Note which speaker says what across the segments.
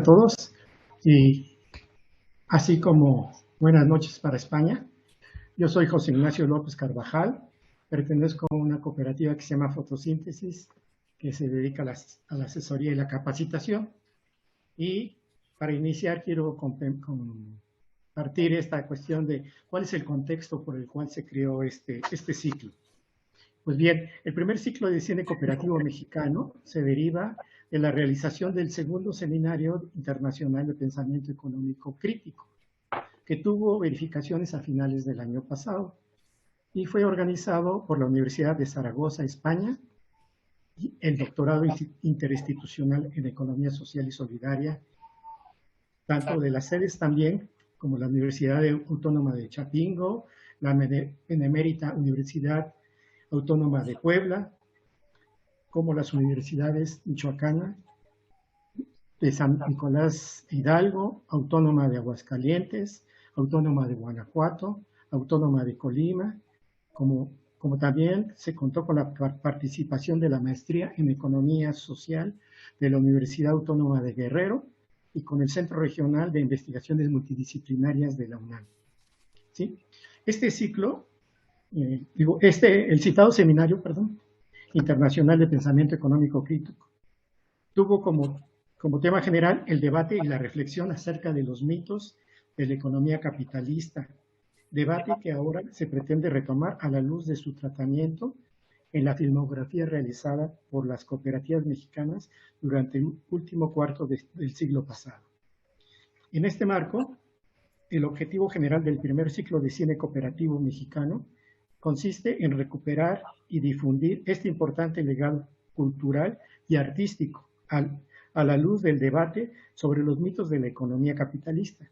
Speaker 1: a todos y así como buenas noches para España. Yo soy José Ignacio López Carvajal, pertenezco a una cooperativa que se llama Fotosíntesis, que se dedica a la asesoría y la capacitación. Y para iniciar quiero compartir esta cuestión de cuál es el contexto por el cual se creó este ciclo. Pues bien, el primer ciclo de cine cooperativo mexicano se deriva de la realización del segundo Seminario Internacional de Pensamiento Económico Crítico, que tuvo verificaciones a finales del año pasado y fue organizado por la Universidad de Zaragoza, España, y el Doctorado Interinstitucional en Economía Social y Solidaria, tanto de las sedes también como la Universidad Autónoma de Chapingo, la Benemérita Universidad Autónoma de Puebla, como las universidades michoacanas de San Nicolás Hidalgo, Autónoma de Aguascalientes, Autónoma de Guanajuato, Autónoma de Colima, como también se contó con la participación de la maestría en Economía Social de la Universidad Autónoma de Guerrero y con el Centro Regional de Investigaciones Multidisciplinarias de la UNAM. ¿Sí? Este ciclo, el citado seminario, Internacional de Pensamiento Económico Crítico, tuvo como tema general el debate y la reflexión acerca de los mitos de la economía capitalista, debate que ahora se pretende retomar a la luz de su tratamiento en la filmografía realizada por las cooperativas mexicanas durante el último cuarto del siglo pasado. En este marco, el objetivo general del primer ciclo de cine cooperativo mexicano consiste en recuperar y difundir este importante legado cultural y artístico a la luz del debate sobre los mitos de la economía capitalista,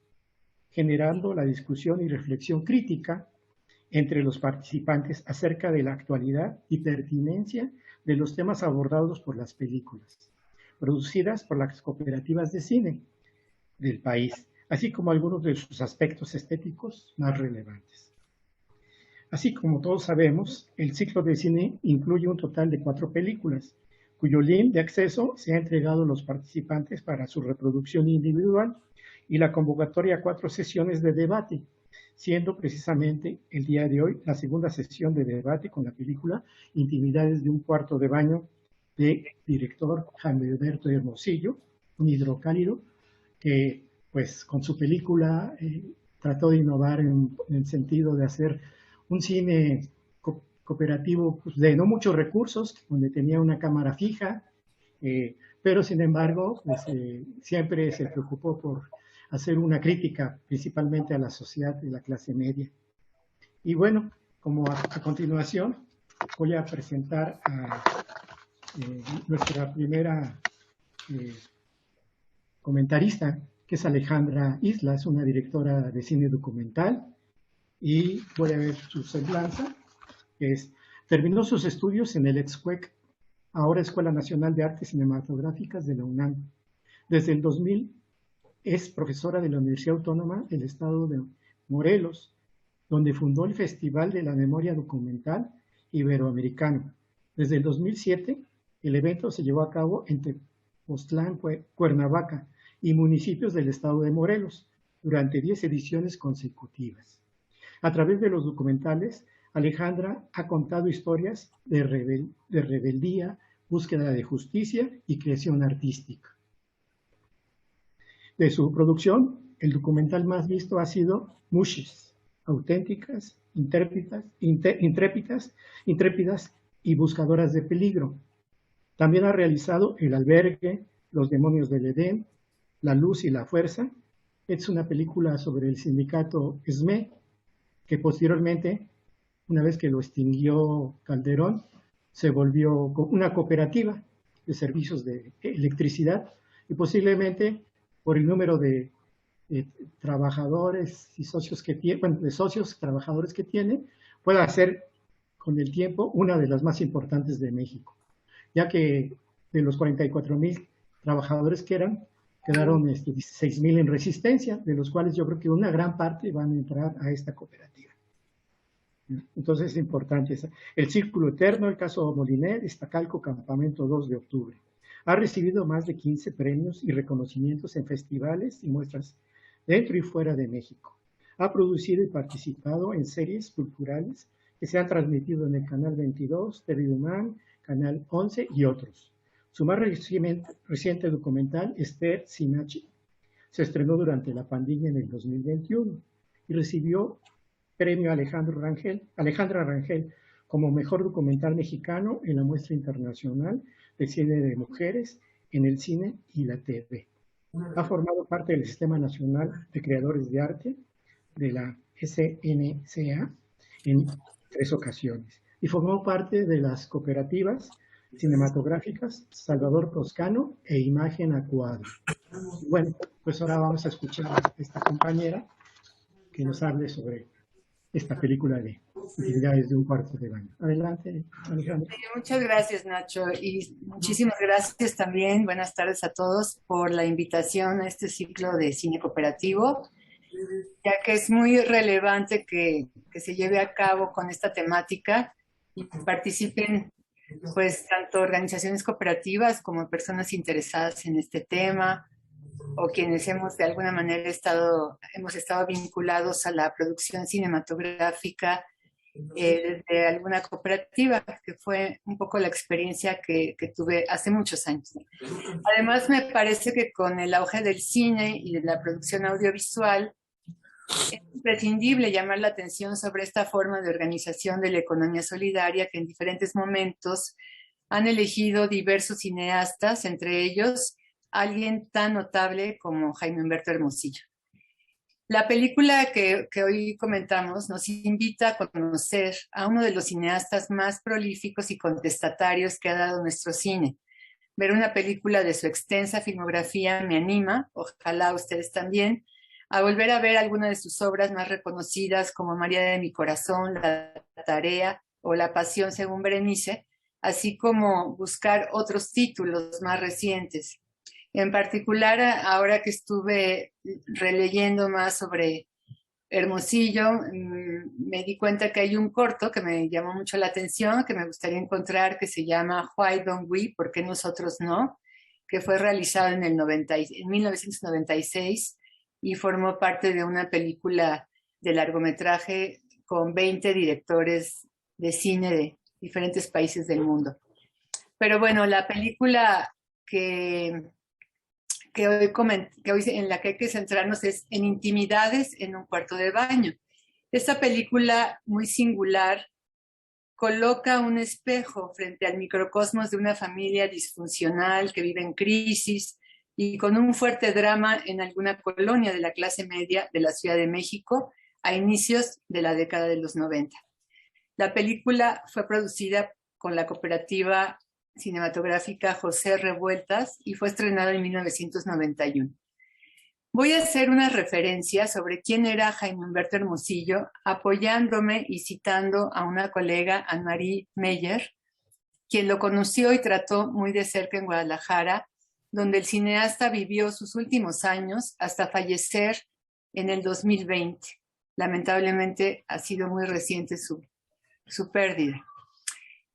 Speaker 1: generando la discusión y reflexión crítica entre los participantes acerca de la actualidad y pertinencia de los temas abordados por las películas, producidas por las cooperativas de cine del país, así como algunos de sus aspectos estéticos más relevantes. Así como todos sabemos, el ciclo de cine incluye un total de 4 películas, cuyo link de acceso se ha entregado a los participantes para su reproducción individual y la convocatoria a 4 sesiones de debate, siendo precisamente el día de hoy la segunda sesión de debate con la película Intimidades de un cuarto de baño, de director Jaime Alberto Hermosillo, un hidrocálido que pues con su película trató de innovar en el sentido de hacer un cine cooperativo pues, de no muchos recursos, donde tenía una cámara fija, pero sin embargo pues, siempre se preocupó por hacer una crítica principalmente a la sociedad de la clase media. Y bueno, como a continuación voy a presentar a nuestra primera comentarista, que es Alejandra Islas, una directora de cine documental, y voy a ver su semblanza. Terminó sus estudios en el EXCUEC, ahora Escuela Nacional de Artes Cinematográficas de la UNAM. Desde el 2000 es profesora de la Universidad Autónoma del Estado de Morelos, donde fundó el Festival de la Memoria Documental Iberoamericano. Desde el 2007, el evento se llevó a cabo en Tepoztlán, Cuernavaca y municipios del Estado de Morelos, durante 10 ediciones consecutivas. A través de los documentales, Alejandra ha contado historias de rebeldía, búsqueda de justicia y creación artística. De su producción, el documental más visto ha sido Mushis, auténticas, intrépidas y buscadoras de peligro. También ha realizado El albergue, Los demonios del Edén, La luz y la fuerza. Es una película sobre el sindicato SME, que posteriormente, una vez que lo extinguió Calderón, se volvió una cooperativa de servicios de electricidad y posiblemente por el número de trabajadores y socios que tiene, bueno, de socios trabajadores que tiene, pueda ser con el tiempo una de las más importantes de México, ya que de los 44,000 trabajadores que eran, quedaron 16,000 en resistencia, de los cuales yo creo que una gran parte van a entrar a esta cooperativa. Entonces es importante. El Círculo Eterno, el caso Molinet, Iztacalco, Campamento 2 de octubre. Ha recibido más de 15 premios y reconocimientos en festivales y muestras dentro y fuera de México. Ha producido y participado en series culturales que se han transmitido en el Canal 22, TV Human, Canal 11 y otros. Su más reciente documental, Esther Sinachi, se estrenó durante la pandemia en el 2021 y recibió premio Alejandra Rangel como mejor documental mexicano en la muestra internacional de cine de mujeres en el cine y la TV. Ha formado parte del Sistema Nacional de Creadores de Arte de la SNCA en 3 ocasiones y formó parte de las cooperativas cinematográficas Salvador Toscano e Imagen a Cuadro. Bueno, pues ahora vamos a escuchar a esta compañera que nos hable sobre esta película de Intimidades de un cuarto de baño. Adelante, Alejandra.
Speaker 2: Muchas gracias, Nacho, y muchísimas gracias también, buenas tardes a todos, por la invitación a este ciclo de cine cooperativo, ya que es muy relevante que se lleve a cabo con esta temática y participen pues tanto organizaciones cooperativas como personas interesadas en este tema o quienes hemos de alguna manera hemos estado vinculados a la producción cinematográfica desde alguna cooperativa, que fue un poco la experiencia que tuve hace muchos años. Además, me parece que con el auge del cine y de la producción audiovisual, es imprescindible llamar la atención sobre esta forma de organización de la economía solidaria que en diferentes momentos han elegido diversos cineastas, entre ellos alguien tan notable como Jaime Humberto Hermosillo. La película que hoy comentamos nos invita a conocer a uno de los cineastas más prolíficos y contestatarios que ha dado nuestro cine. Ver una película de su extensa filmografía me anima, ojalá ustedes también, a volver a ver alguna de sus obras más reconocidas como María de mi corazón, La tarea o La pasión según Berenice, así como buscar otros títulos más recientes. En particular, ahora que estuve releyendo más sobre Hermosillo, me di cuenta que hay un corto que me llamó mucho la atención, que me gustaría encontrar, que se llama Why Don't We? ¿Por qué nosotros no? Que fue realizado en 1996 y formó parte de una película de largometraje con 20 directores de cine de diferentes países del mundo. Pero bueno, la película que hoy en la que hay que centrarnos es en Intimidades en un cuarto de baño. Esta película muy singular coloca un espejo frente al microcosmos de una familia disfuncional que vive en crisis y con un fuerte drama en alguna colonia de la clase media de la Ciudad de México a inicios de la década de los 90. La película fue producida con la cooperativa cinematográfica José Revueltas y fue estrenada en 1991. Voy a hacer una referencia sobre quién era Jaime Humberto Hermosillo, apoyándome y citando a una colega, Anne-Marie Meyer, quien lo conoció y trató muy de cerca en Guadalajara, donde el cineasta vivió sus últimos años hasta fallecer en el 2020. Lamentablemente ha sido muy reciente su pérdida.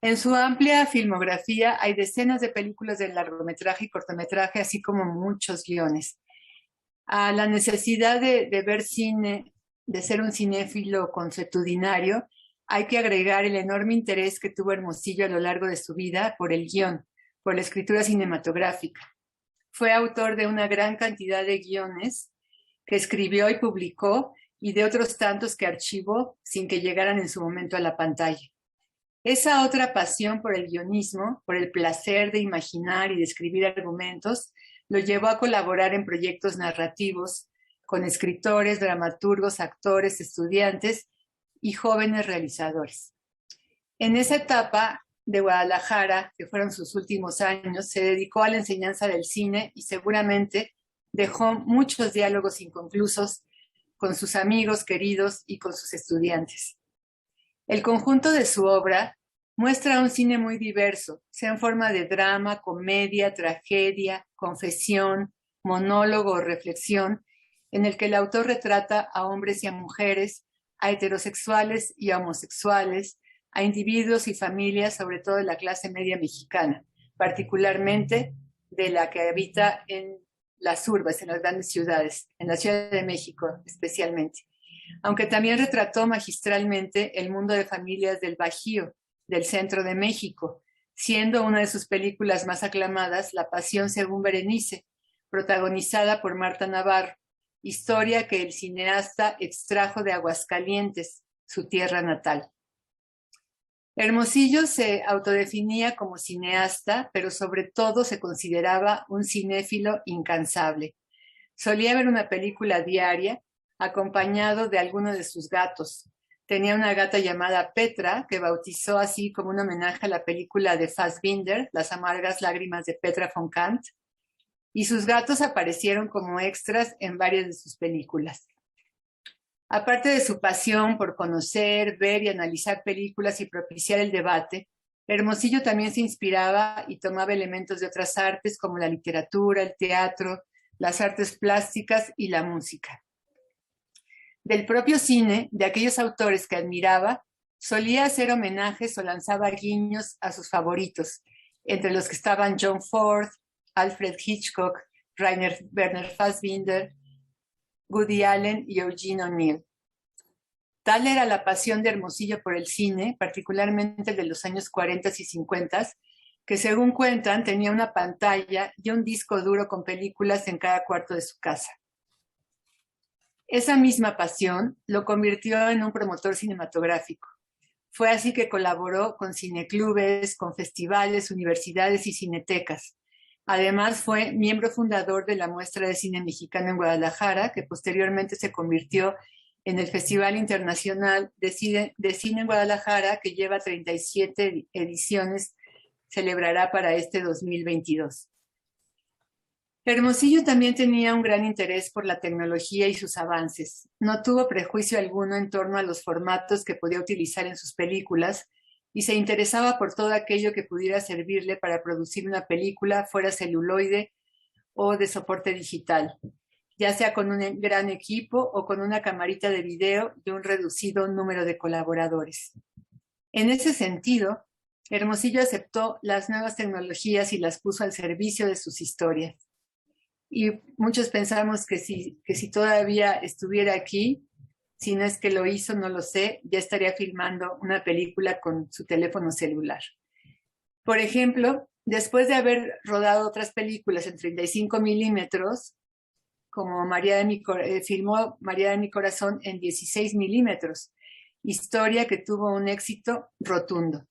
Speaker 2: En su amplia filmografía hay decenas de películas de largometraje y cortometraje, así como muchos guiones. A la necesidad de ver cine, de ser un cinéfilo consuetudinario, hay que agregar el enorme interés que tuvo Hermosillo a lo largo de su vida por el guión, por la escritura cinematográfica. Fue autor de una gran cantidad de guiones que escribió y publicó y de otros tantos que archivó sin que llegaran en su momento a la pantalla. Esa otra pasión por el guionismo, por el placer de imaginar y de escribir argumentos, lo llevó a colaborar en proyectos narrativos con escritores, dramaturgos, actores, estudiantes y jóvenes realizadores. En esa etapa de Guadalajara, que fueron sus últimos años, se dedicó a la enseñanza del cine y seguramente dejó muchos diálogos inconclusos con sus amigos queridos y con sus estudiantes. El conjunto de su obra muestra un cine muy diverso, sea en forma de drama, comedia, tragedia, confesión, monólogo o reflexión, en el que el autor retrata a hombres y a mujeres, a heterosexuales y a homosexuales, a individuos y familias, sobre todo de la clase media mexicana, particularmente de la que habita en las urbes, en las grandes ciudades, en la Ciudad de México especialmente. Aunque también retrató magistralmente el mundo de familias del Bajío, del centro de México, siendo una de sus películas más aclamadas La Pasión según Berenice, protagonizada por Marta Navarro, historia que el cineasta extrajo de Aguascalientes, su tierra natal. Hermosillo se autodefinía como cineasta, pero sobre todo se consideraba un cinéfilo incansable. Solía ver una película diaria acompañado de alguno de sus gatos. Tenía una gata llamada Petra, que bautizó así como un homenaje a la película de Fassbinder, Las amargas lágrimas de Petra von Kant, y sus gatos aparecieron como extras en varias de sus películas. Aparte de su pasión por conocer, ver y analizar películas y propiciar el debate, Hermosillo también se inspiraba y tomaba elementos de otras artes como la literatura, el teatro, las artes plásticas y la música. Del propio cine, de aquellos autores que admiraba, solía hacer homenajes o lanzaba guiños a sus favoritos, entre los que estaban John Ford, Alfred Hitchcock, Werner Fassbinder, Woody Allen y Eugene O'Neill. Tal era la pasión de Hermosillo por el cine, particularmente el de los años 40 y 50, que según cuentan tenía una pantalla y un disco duro con películas en cada cuarto de su casa. Esa misma pasión lo convirtió en un promotor cinematográfico. Fue así que colaboró con cineclubes, con festivales, universidades y cinetecas. Además, fue miembro fundador de la Muestra de Cine Mexicano en Guadalajara, que posteriormente se convirtió en el Festival Internacional de Cine en Guadalajara, que lleva 37 ediciones, celebrará para este 2022. Hermosillo también tenía un gran interés por la tecnología y sus avances. No tuvo prejuicio alguno en torno a los formatos que podía utilizar en sus películas y se interesaba por todo aquello que pudiera servirle para producir una película, fuera celuloide o de soporte digital, ya sea con un gran equipo o con una camarita de video y un reducido número de colaboradores. En ese sentido, Hermosillo aceptó las nuevas tecnologías y las puso al servicio de sus historias. Y muchos pensamos que si todavía estuviera aquí, si no es que lo hizo, no lo sé, ya estaría filmando una película con su teléfono celular. Por ejemplo, después de haber rodado otras películas en 35 milímetros, como filmó María de mi corazón en 16 milímetros, historia que tuvo un éxito rotundo.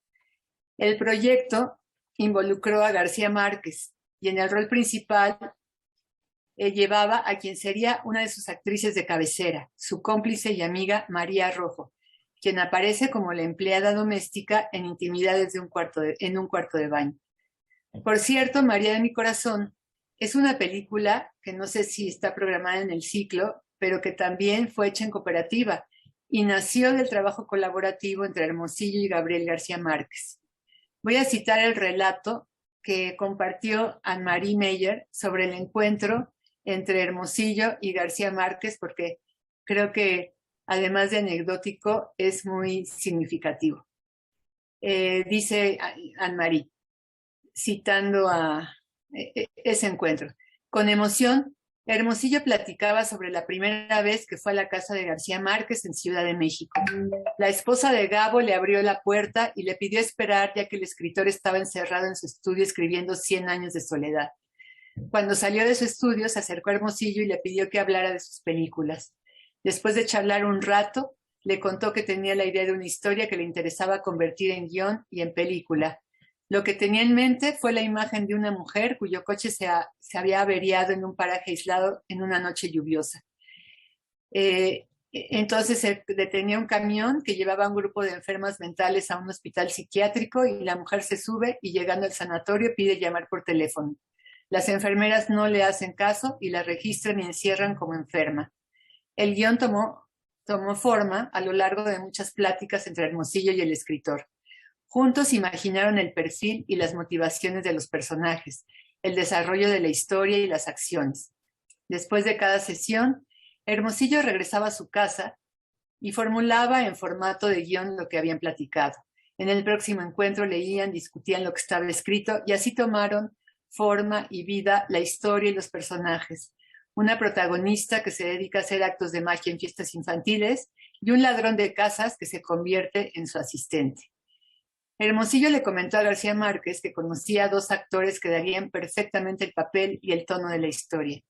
Speaker 2: El proyecto involucró a García Márquez y en el rol principal llevaba a quien sería una de sus actrices de cabecera, su cómplice y amiga María Rojo, quien aparece como la empleada doméstica en Intimidades en un cuarto de baño. Por cierto, María de mi corazón es una película que no sé si está programada en el ciclo, pero que también fue hecha en cooperativa y nació del trabajo colaborativo entre Hermosillo y Gabriel García Márquez. Voy a citar el relato que compartió Anne-Marie Meyer sobre el encuentro entre Hermosillo y García Márquez, porque creo que además de anecdótico es muy significativo. Dice Anne-Marie, citando a ese encuentro: con emoción, Hermosillo platicaba sobre la primera vez que fue a la casa de García Márquez en Ciudad de México. La esposa de Gabo le abrió la puerta y le pidió esperar, ya que el escritor estaba encerrado en su estudio escribiendo 100 años de soledad. Cuando salió de su estudio, se acercó a Hermosillo y le pidió que hablara de sus películas. Después de charlar un rato, le contó que tenía la idea de una historia que le interesaba convertir en guión y en película. Lo que tenía en mente fue la imagen de una mujer cuyo coche se había averiado en un paraje aislado en una noche lluviosa. Entonces se detenía un camión que llevaba a un grupo de enfermas mentales a un hospital psiquiátrico y la mujer se sube y, llegando al sanatorio, pide llamar por teléfono. Las enfermeras no le hacen caso y la registran y encierran como enferma. El guión tomó forma a lo largo de muchas pláticas entre Hermosillo y el escritor. Juntos imaginaron el perfil y las motivaciones de los personajes, el desarrollo de la historia y las acciones. Después de cada sesión, Hermosillo regresaba a su casa y formulaba en formato de guión lo que habían platicado. En el próximo encuentro leían, discutían lo que estaba escrito y así tomaron forma y vida la historia y los personajes. Una protagonista que se dedica a hacer actos de magia en fiestas infantiles y un ladrón de casas que se convierte en su asistente. Hermosillo le comentó a García Márquez que conocía a 2 actores que darían perfectamente el papel y el tono de la historia.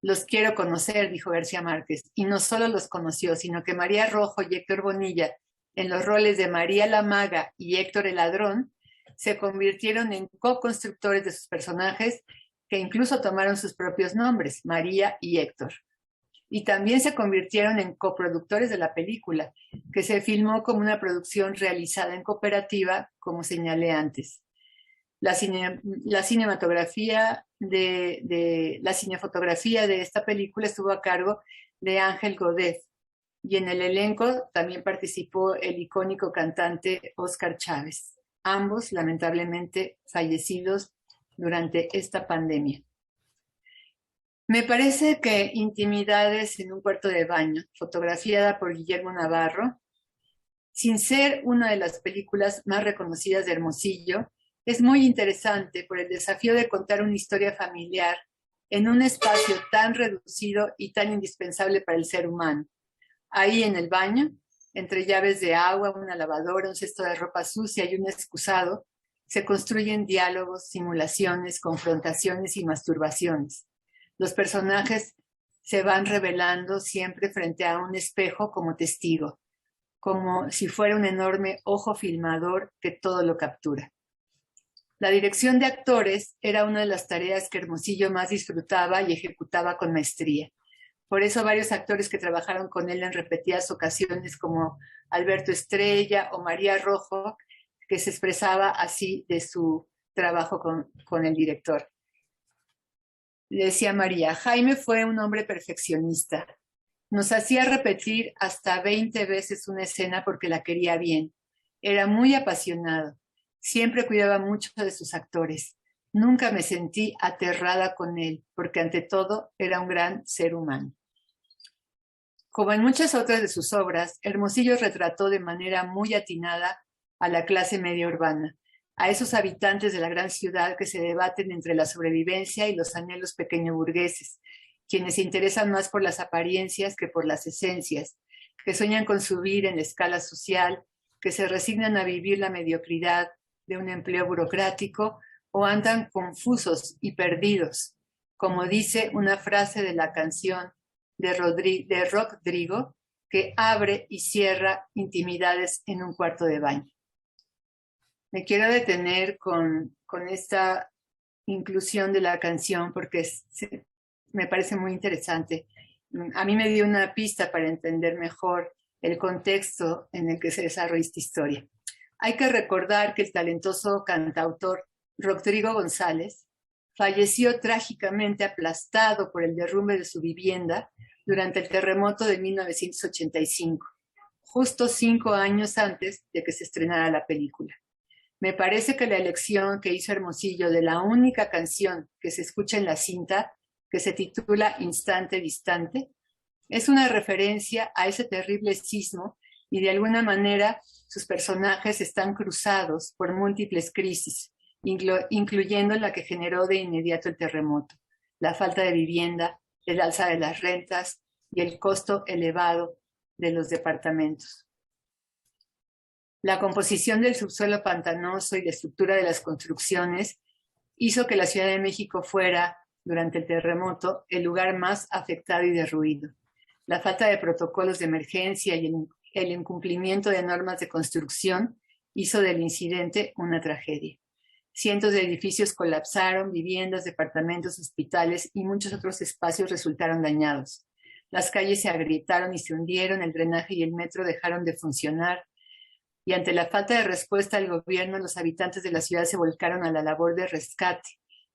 Speaker 2: Los quiero conocer, dijo García Márquez, y no solo los conoció, sino que María Rojo y Héctor Bonilla, en los roles de María la Maga y Héctor el Ladrón, se convirtieron en co-constructores de sus personajes, que incluso tomaron sus propios nombres, María y Héctor. Y también se convirtieron en coproductores de la película, que se filmó como una producción realizada en cooperativa, como señalé antes. La cinefotografía de esta película estuvo a cargo de Ángel Godet, y en el elenco también participó el icónico cantante Óscar Chávez, ambos lamentablemente fallecidos durante esta pandemia. Me parece que Intimidades en un cuarto de baño, fotografiada por Guillermo Navarro, sin ser una de las películas más reconocidas de Hermosillo, es muy interesante por el desafío de contar una historia familiar en un espacio tan reducido y tan indispensable para el ser humano. Ahí en el baño, entre llaves de agua, una lavadora, un cesto de ropa sucia y un excusado, se construyen diálogos, simulaciones, confrontaciones y masturbaciones. Los personajes se van revelando siempre frente a un espejo como testigo, como si fuera un enorme ojo filmador que todo lo captura. La dirección de actores era una de las tareas que Hermosillo más disfrutaba y ejecutaba con maestría. Por eso varios actores que trabajaron con él en repetidas ocasiones, como Alberto Estrella o María Rojo, que se expresaba así de su trabajo con el director. Le decía María, Jaime fue un hombre perfeccionista. Nos hacía repetir hasta 20 veces una escena porque la quería bien. Era muy apasionado. Siempre cuidaba mucho de sus actores. Nunca me sentí aterrada con él, porque ante todo era un gran ser humano. Como en muchas otras de sus obras, Hermosillo retrató de manera muy atinada a la clase media urbana, a esos habitantes de la gran ciudad que se debaten entre la sobrevivencia y los anhelos pequeño burgueses, quienes se interesan más por las apariencias que por las esencias, que sueñan con subir en la escala social, que se resignan a vivir la mediocridad de un empleo burocrático o andan confusos y perdidos, como dice una frase de la canción de Rodrigo, que abre y cierra Intimidades en un cuarto de baño. Me quiero detener con esta inclusión de la canción porque me parece muy interesante. A mí me dio una pista para entender mejor el contexto en el que se desarrolla esta historia. Hay que recordar que el talentoso cantautor Rodrigo González falleció trágicamente aplastado por el derrumbe de su vivienda durante el terremoto de 1985, justo 5 años antes de que se estrenara la película. Me parece que la elección que hizo Hermosillo de la única canción que se escucha en la cinta, que se titula Instante Distante, es una referencia a ese terrible sismo y de alguna manera sus personajes están cruzados por múltiples crisis, incluyendo la que generó de inmediato el terremoto, la falta de vivienda, el alza de las rentas y el costo elevado de los departamentos. La composición del subsuelo pantanoso y la estructura de las construcciones hizo que la Ciudad de México fuera, durante el terremoto, el lugar más afectado y derruido. La falta de protocolos de emergencia y el incumplimiento de normas de construcción hizo del incidente una tragedia. Cientos de edificios colapsaron, viviendas, departamentos, hospitales y muchos otros espacios resultaron dañados. Las calles se agrietaron y se hundieron, el drenaje y el metro dejaron de funcionar, y ante la falta de respuesta del gobierno, los habitantes de la ciudad se volcaron a la labor de rescate,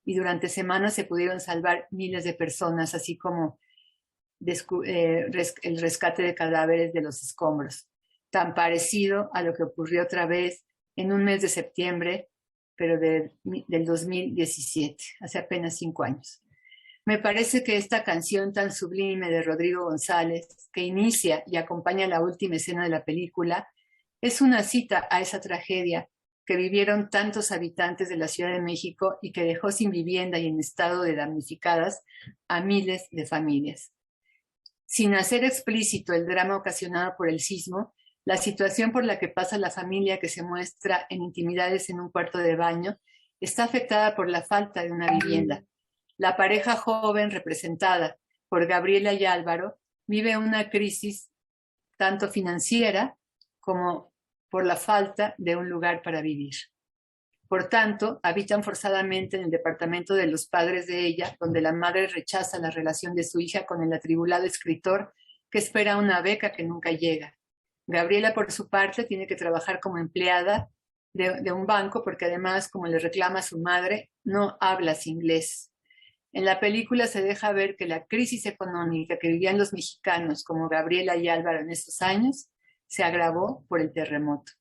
Speaker 2: y durante semanas se pudieron salvar miles de personas, así como el rescate de cadáveres de los escombros, tan parecido a lo que ocurrió otra vez en un mes de septiembre, pero del 2017, hace apenas 5 años. Me parece que esta canción tan sublime de Rodrigo González, que inicia y acompaña la última escena de la película, es una cita a esa tragedia que vivieron tantos habitantes de la Ciudad de México y que dejó sin vivienda y en estado de damnificadas a miles de familias. Sin hacer explícito el drama ocasionado por el sismo, la situación por la que pasa la familia que se muestra en Intimidades en un cuarto de baño está afectada por la falta de una vivienda. La pareja joven representada por Gabriela y Álvaro vive una crisis tanto financiera como por la falta de un lugar para vivir. Por tanto, habitan forzadamente en el departamento de los padres de ella, donde la madre rechaza la relación de su hija con el atribulado escritor que espera una beca que nunca llega. Gabriela, por su parte, tiene que trabajar como empleada de un banco porque además, como le reclama su madre, no hablas inglés. En la película se deja ver que la crisis económica que vivían los mexicanos como Gabriela y Álvaro en estos años se agravó por el terremoto.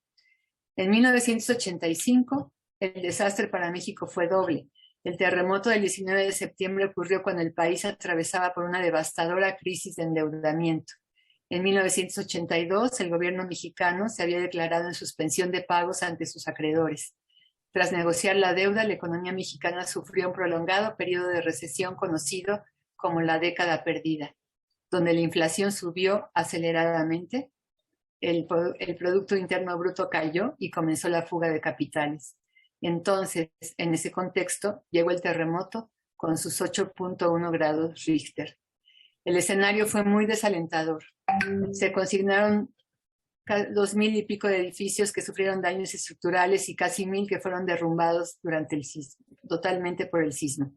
Speaker 2: En 1985, el desastre para México fue doble. El terremoto del 19 de septiembre ocurrió cuando el país atravesaba por una devastadora crisis de endeudamiento. En 1982, el gobierno mexicano se había declarado en suspensión de pagos ante sus acreedores. Tras negociar la deuda, la economía mexicana sufrió un prolongado periodo de recesión conocido como la década perdida, donde la inflación subió aceleradamente, el Producto Interno Bruto cayó y comenzó la fuga de capitales. Entonces, en ese contexto, llegó el terremoto con sus 8.1 grados Richter. El escenario fue muy desalentador. Se consignaron 2,000 y pico de edificios que sufrieron daños estructurales y casi 1,000 que fueron derrumbados durante el sismo, totalmente por el sismo.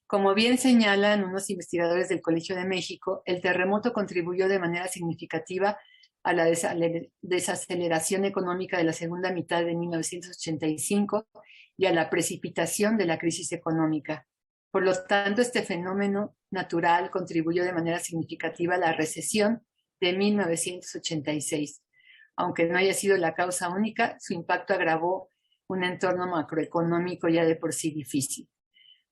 Speaker 2: Como bien señalan unos investigadores del Colegio de México, el terremoto contribuyó de manera significativa a la desaceleración económica de la segunda mitad de 1985 y a la precipitación de la crisis económica. Por lo tanto, este fenómeno natural contribuyó de manera significativa a la recesión de 1986. Aunque no haya sido la causa única, su impacto agravó un entorno macroeconómico ya de por sí difícil.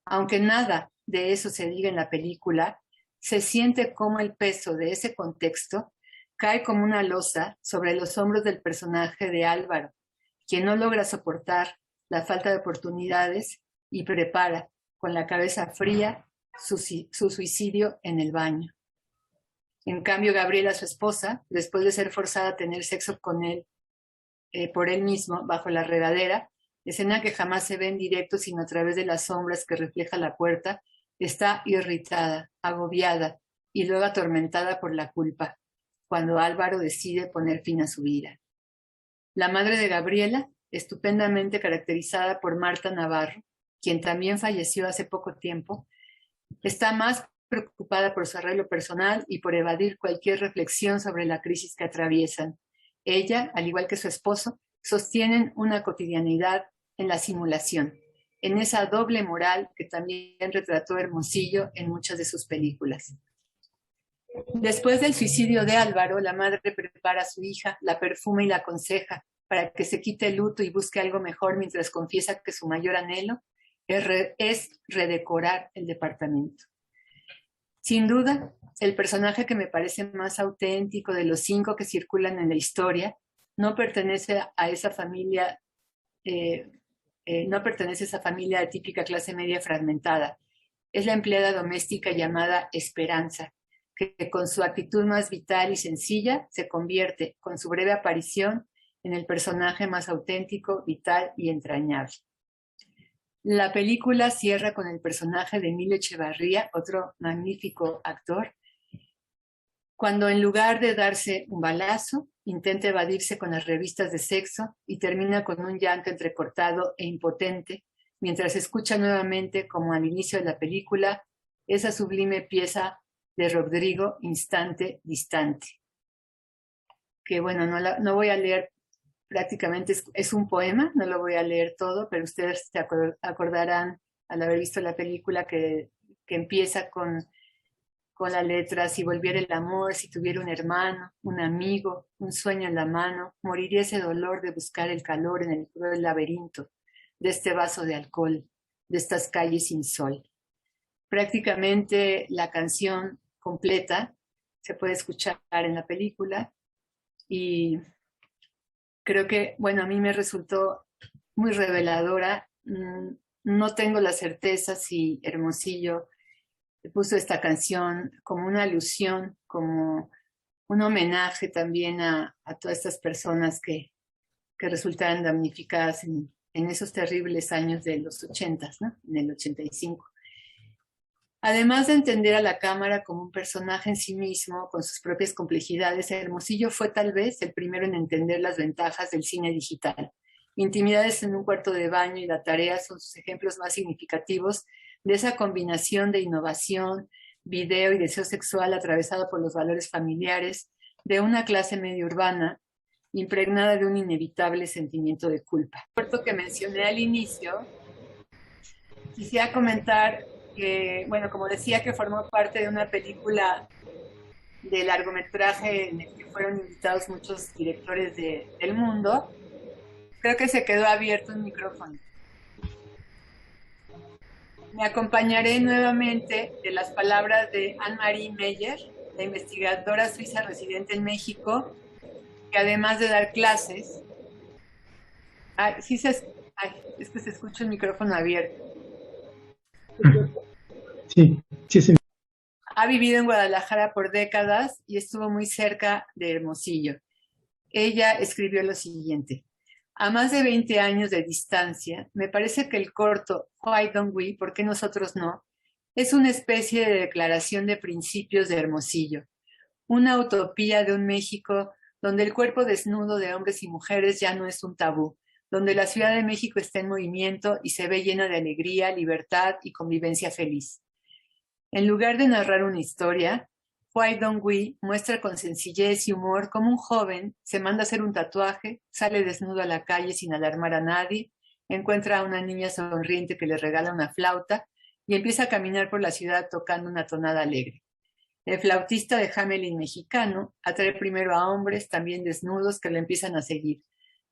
Speaker 2: Aunque nada de eso se diga en la película, se siente cómo el peso de ese contexto cae como una losa sobre los hombros del personaje de Álvaro, quien no logra soportar la falta de oportunidades y prepara, con la cabeza fría, su suicidio en el baño. En cambio, Gabriela, su esposa, después de ser forzada a tener sexo con él por él mismo bajo la regadera, escena que jamás se ve en directo sino a través de las sombras que refleja la puerta, está irritada, agobiada y luego atormentada por la culpa, cuando Álvaro decide poner fin a su vida. La madre de Gabriela, estupendamente caracterizada por Marta Navarro, quien también falleció hace poco tiempo, está más preocupada por su arreglo personal y por evadir cualquier reflexión sobre la crisis que atraviesan. Ella, al igual que su esposo, sostienen una cotidianidad en la simulación, en esa doble moral que también retrató Hermosillo en muchas de sus películas. Después del suicidio de Álvaro, la madre prepara a su hija, la perfuma y la aconseja para que se quite el luto y busque algo mejor mientras confiesa que su mayor anhelo es redecorar el departamento. Sin duda, el personaje que me parece más auténtico de los 5 que circulan en la historia no pertenece a esa familia, no pertenece a esa familia de típica clase media fragmentada. Es la empleada doméstica llamada Esperanza, que con su actitud más vital y sencilla se convierte, con su breve aparición, en el personaje más auténtico, vital y entrañable. La película cierra con el personaje de Emilio Echevarría, otro magnífico actor, cuando en lugar de darse un balazo, intenta evadirse con las revistas de sexo y termina con un llanto entrecortado e impotente, mientras escucha nuevamente, como al inicio de la película, esa sublime pieza de Rodrigo, Instante Distante. Que bueno, no voy a leer, prácticamente es un poema, no lo voy a leer todo, pero ustedes se acordarán al haber visto la película que empieza con la letra: si volviera el amor, si tuviera un hermano, un amigo, un sueño en la mano, moriría ese dolor de buscar el calor en el cruel laberinto de este vaso de alcohol, de estas calles sin sol. Prácticamente la canción completa se puede escuchar en la película y creo que, bueno, a mí me resultó muy reveladora. No tengo la certeza si Hermosillo puso esta canción como una alusión, como un homenaje también a todas estas personas que resultaron damnificadas en esos terribles años de los 80, ¿no? En el 85. Además de entender a la cámara como un personaje en sí mismo, con sus propias complejidades, Hermosillo fue tal vez el primero en entender las ventajas del cine digital. Intimidades en un cuarto de baño y La Tarea son sus ejemplos más significativos de esa combinación de innovación, video y deseo sexual atravesado por los valores familiares de una clase medio urbana impregnada de un inevitable sentimiento de culpa. El corto que mencioné al inicio, quisiera comentar que, bueno, como decía, que formó parte de una película de largometraje en el que fueron invitados muchos directores del mundo. Creo que se quedó abierto un micrófono. Me acompañaré nuevamente de las palabras de Anne-Marie Meyer, la investigadora suiza residente en México, que además de dar clases, sí es que se escucha el micrófono abierto.
Speaker 1: Sí, sí, sí.
Speaker 2: Ha vivido en Guadalajara por décadas y estuvo muy cerca de Hermosillo. Ella escribió lo siguiente: a más de 20 años de distancia, me parece que el corto Why Don't We, ¿por qué nosotros no?, es una especie de declaración de principios de Hermosillo, una utopía de un México donde el cuerpo desnudo de hombres y mujeres ya no es un tabú, donde la Ciudad de México está en movimiento y se ve llena de alegría, libertad y convivencia feliz. En lugar de narrar una historia, Why Don't We muestra con sencillez y humor cómo un joven se manda a hacer un tatuaje, sale desnudo a la calle sin alarmar a nadie, encuentra a una niña sonriente que le regala una flauta y empieza a caminar por la ciudad tocando una tonada alegre. El flautista de Hamelin mexicano atrae primero a hombres también desnudos que lo empiezan a seguir.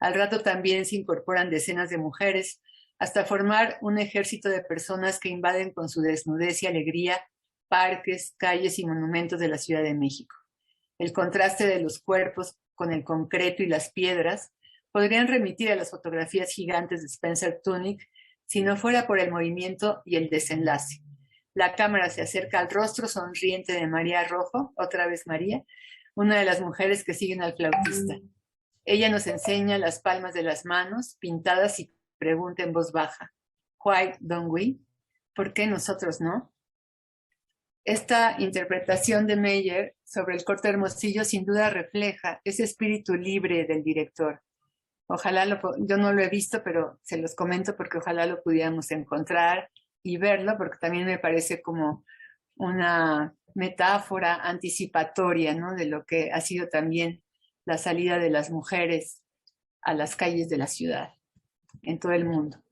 Speaker 2: Al rato también se incorporan decenas de mujeres hasta formar un ejército de personas que invaden con su desnudez y alegría parques, calles y monumentos de la Ciudad de México. El contraste de los cuerpos con el concreto y las piedras podrían remitir a las fotografías gigantes de Spencer Tunick si no fuera por el movimiento y el desenlace. La cámara se acerca al rostro sonriente de María Rojo, otra vez María, una de las mujeres que siguen al flautista. Ella nos enseña las palmas de las manos pintadas y pregunta en voz baja: Why don't we? ¿Por qué nosotros no? Esta interpretación de Meyer sobre el corto Hermosillo sin duda refleja ese espíritu libre del director. Ojalá yo no lo he visto, pero se los comento porque ojalá lo pudiéramos encontrar y verlo, porque también me parece como una metáfora anticipatoria, ¿no?, de lo que ha sido también la salida de las mujeres a las calles de la ciudad en todo el mundo.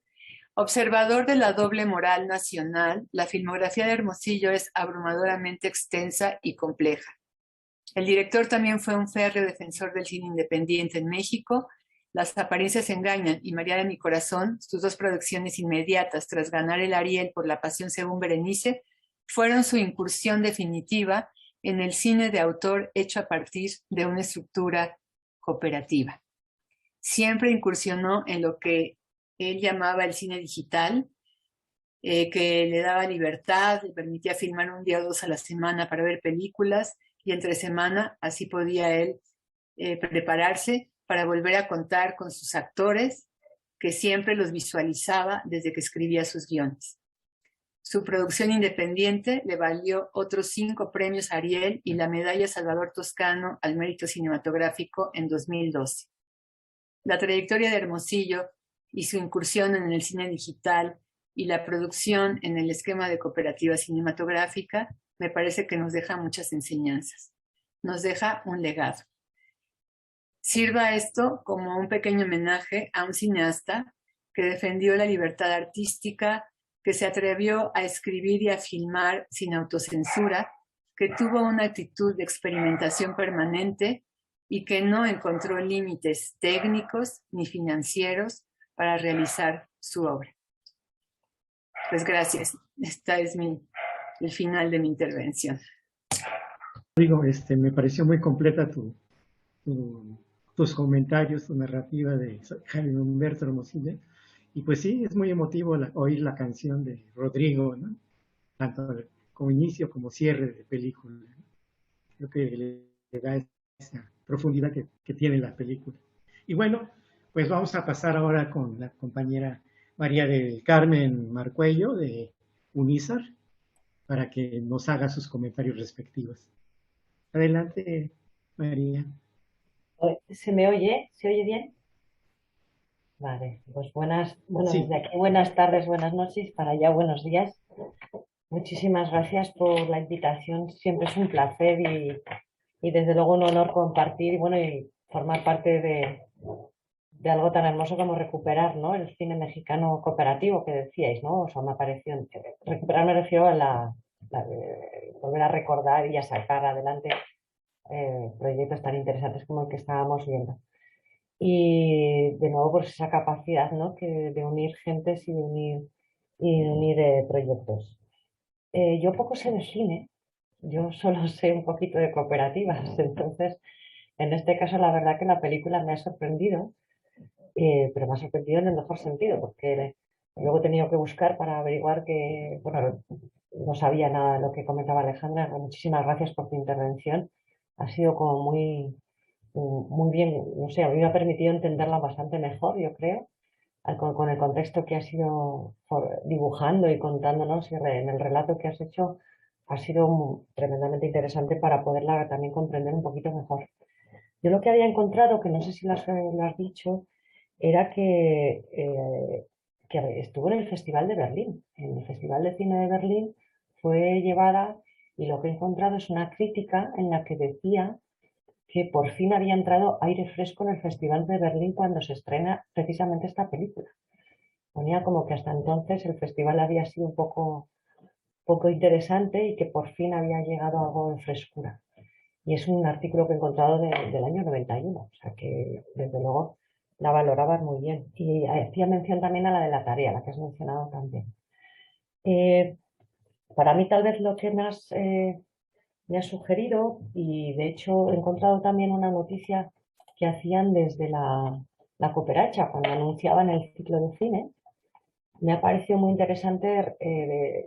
Speaker 2: Observador de la doble moral nacional, la filmografía de Hermosillo es abrumadoramente extensa y compleja. El director también fue un férreo defensor del cine independiente en México. Las apariencias engañan y María de mi corazón, sus dos producciones inmediatas tras ganar el Ariel por La pasión según Berenice, fueron su incursión definitiva en el cine de autor hecho a partir de una estructura cooperativa. Siempre incursionó en lo que él llamaba el cine digital, que le daba libertad, le permitía filmar un día o dos a la semana para ver películas y entre semana así podía él prepararse para volver a contar con sus actores, que siempre los visualizaba desde que escribía sus guiones. Su producción independiente le valió otros 5 premios Ariel y la medalla Salvador Toscano al mérito cinematográfico en 2012. La trayectoria de Hermosillo y su incursión en el cine digital y la producción en el esquema de cooperativa cinematográfica me parece que nos deja muchas enseñanzas, nos deja un legado. Sirva esto como un pequeño homenaje a un cineasta que defendió la libertad artística, que se atrevió a escribir y a filmar sin autocensura, que tuvo una actitud de experimentación permanente y que no encontró límites técnicos ni financieros para realizar su obra. Pues gracias. Esta es el final de mi intervención.
Speaker 1: Digo, me pareció muy completa tus comentarios, tu narrativa de Jaime Humberto Hermosillo. Y pues sí, es muy emotivo oír la canción de Rodrigo, ¿no? Tanto como inicio como cierre de película, ¿no? Creo que le da esa profundidad que tiene la película. Y bueno, pues vamos a pasar ahora con la compañera María del Carmen Marcuello de UNISAR para que nos haga sus comentarios respectivos. Adelante, María.
Speaker 3: ¿Se me oye? ¿Se oye bien? Vale, pues bueno, desde
Speaker 1: Sí,
Speaker 3: aquí buenas tardes, buenas noches, para allá buenos días. Muchísimas gracias por la invitación, siempre es un placer y desde luego un honor compartir y bueno, y formar parte de algo tan hermoso como recuperar, ¿no? El cine mexicano cooperativo que decíais, ¿no? O sea, me pareció, recuperar me refiero a volver a recordar y a sacar adelante proyectos tan interesantes como el que estábamos viendo. Y de nuevo, pues esa capacidad, ¿no? De unir gentes y de unir proyectos. Yo poco sé de cine, yo solo sé un poquito de cooperativas, entonces en este caso la verdad que la película me ha sorprendido, pero me ha sorprendido en el mejor sentido, porque luego he tenido que buscar para averiguar que, bueno, no sabía nada de lo que comentaba Alejandra. Muchísimas gracias por tu intervención, ha sido como muy bien, no sé, a mí me ha permitido entenderla bastante mejor, yo creo, con el contexto que has ido dibujando y contándonos y en el relato que has hecho ha sido tremendamente interesante para poderla también comprender un poquito mejor. Yo lo que había encontrado, que no sé si lo has dicho, era que estuvo en el Festival de Berlín. En el Festival de Cine de Berlín fue llevada y lo que he encontrado es una crítica en la que decía que por fin había entrado aire fresco en el Festival de Berlín cuando se estrena precisamente esta película. Ponía como que hasta entonces el festival había sido un poco interesante y que por fin había llegado algo de frescura. Y es un artículo que he encontrado del año 91, o sea que desde luego la valoraban muy bien. Y hacía mención también a la de la tarea, la que has mencionado también. Eh, para mí tal vez lo que más me ha sugerido, y de hecho he encontrado también una noticia que hacían desde la Cooperacha cuando anunciaban el ciclo de cine, me ha parecido muy interesante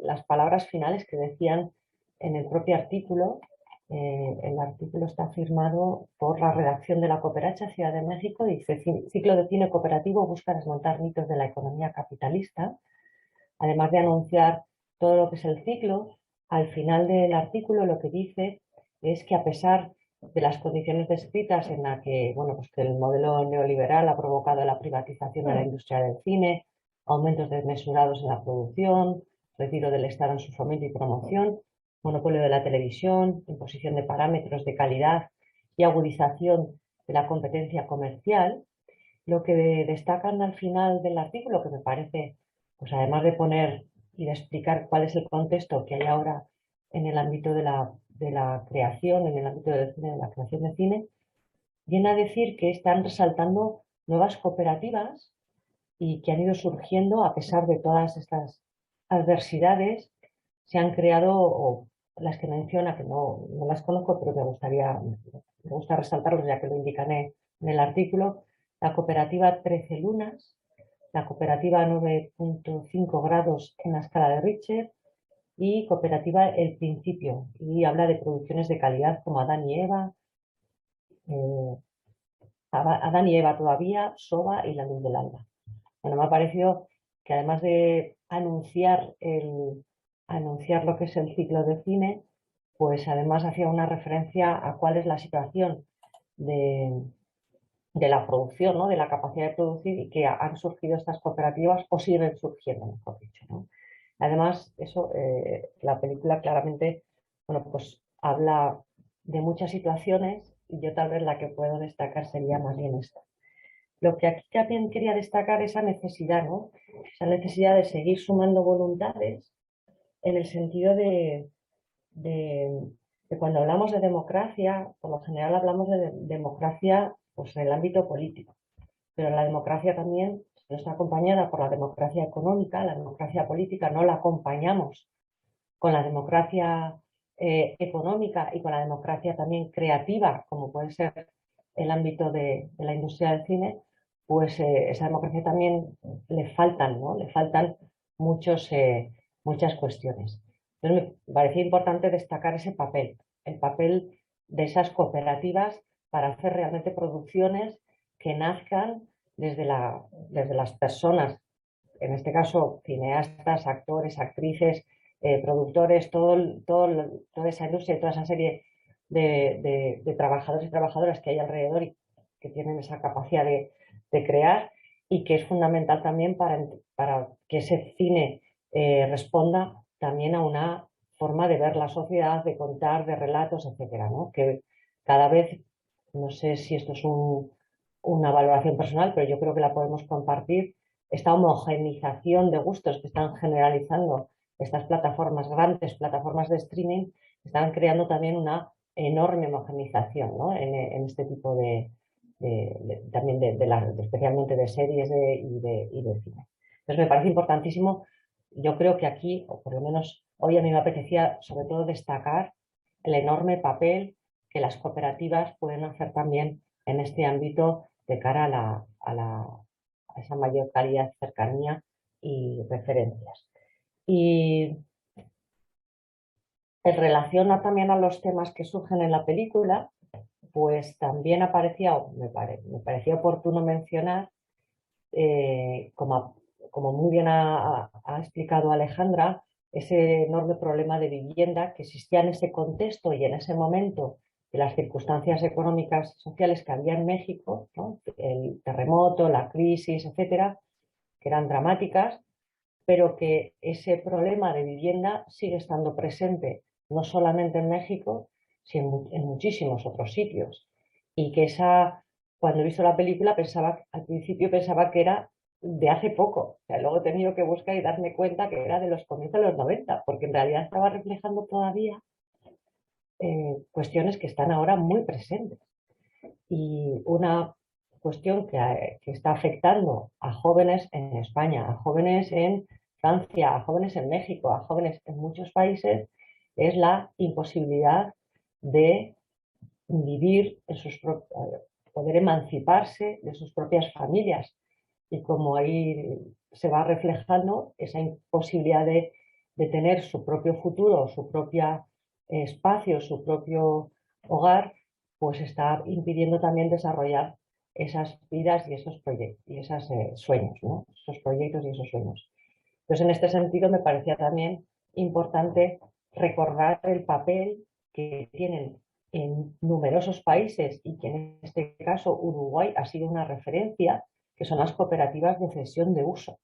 Speaker 3: las palabras finales que decían en el propio artículo. El artículo está firmado por la redacción de la Cooperacha Ciudad de México. Dice: ciclo de cine cooperativo busca desmontar mitos de la economía capitalista. Además de anunciar todo lo que es el ciclo, al final del artículo lo que dice es que a pesar de las condiciones descritas en las que, bueno, pues que el modelo neoliberal ha provocado la privatización de la industria del cine, aumentos desmesurados en la producción, retiro del Estado en su fomento y promoción, monopolio de la televisión, imposición de parámetros de calidad y agudización de la competencia comercial, lo que destacan al final del artículo, que me parece, pues además de poner y de explicar cuál es el contexto que hay ahora en el ámbito de la creación, en el ámbito del cine, de la creación de cine, viene a decir que están resaltando nuevas cooperativas y que han ido surgiendo a pesar de todas estas adversidades. Se han creado, o las que menciona, que no las conozco, pero me gusta resaltarlos ya que lo indican en el artículo: la cooperativa 13 Lunas, la cooperativa 9.5 grados en la escala de Richter y cooperativa El Principio, y habla de producciones de calidad como Adán y Eva, eh, Adán y Eva todavía, Soba y La Luz del Alba. Bueno, me ha parecido que además de anunciar lo que es el ciclo de cine, pues además hacía una referencia a cuál es la situación de, de la producción, ¿no? De la capacidad de producir, y que han surgido estas cooperativas o siguen surgiendo, mejor dicho, ¿no? Además, la película claramente, bueno, pues habla de muchas situaciones y yo tal vez la que puedo destacar sería más bien esta. Lo que aquí también quería destacar es esa necesidad, ¿no? Esa necesidad de seguir sumando voluntades en el sentido de, de cuando hablamos de democracia, por lo general hablamos de democracia pues, en el ámbito político, pero la democracia también no está acompañada por la democracia económica, la democracia política no la acompañamos con la democracia económica y con la democracia también creativa, como puede ser el ámbito de la industria del cine, pues esa democracia también le faltan, ¿no? Le faltan muchas cuestiones. Entonces me parecía importante destacar ese papel, el papel de esas cooperativas para hacer realmente producciones que nazcan desde las personas, en este caso cineastas, actores, actrices, productores, toda esa industria y toda esa serie de trabajadores y trabajadoras que hay alrededor y que tienen esa capacidad de crear, y que es fundamental también para que ese cine responda también a una forma de ver la sociedad, de contar, de relatos, etcétera, ¿no? Que cada vez, no sé si esto es una valoración personal, pero yo creo que la podemos compartir, esta homogenización de gustos que están generalizando estas plataformas, grandes plataformas de streaming, están creando también una enorme homogenización, ¿no? en este tipo también especialmente de series y de cine. Entonces me parece importantísimo. Yo creo que aquí, o por lo menos hoy, a mí me apetecía sobre todo destacar el enorme papel que las cooperativas pueden hacer también en este ámbito de cara a esa mayor calidad, cercanía y referencias. Y en relación también a los temas que surgen en la película, pues también me parecía oportuno mencionar, como muy bien ha explicado Alejandra, ese enorme problema de vivienda que existía en ese contexto y en ese momento de las circunstancias económicas y sociales que había en México, ¿no? El terremoto, la crisis, etcétera, que eran dramáticas, pero que ese problema de vivienda sigue estando presente no solamente en México, sino en muchísimos otros sitios. Y que cuando he visto la película, al principio pensaba que era de hace poco. O sea, luego he tenido que buscar y darme cuenta que era de los comienzos de los 90, porque en realidad estaba reflejando todavía cuestiones que están ahora muy presentes. Y una cuestión que está afectando a jóvenes en España, a jóvenes en Francia, a jóvenes en México, a jóvenes en muchos países, es la imposibilidad de vivir poder emanciparse de sus propias familias. Y como ahí se va reflejando esa imposibilidad de tener su propio futuro, su propio espacio, su propio hogar, pues está impidiendo también desarrollar esas vidas y esos proyectos y esos sueños, ¿no? Esos proyectos y esos sueños. Entonces, en este sentido, me parecía también importante recordar el papel que tienen en numerosos países, y que en este caso Uruguay ha sido una referencia, que son las cooperativas de cesión de uso,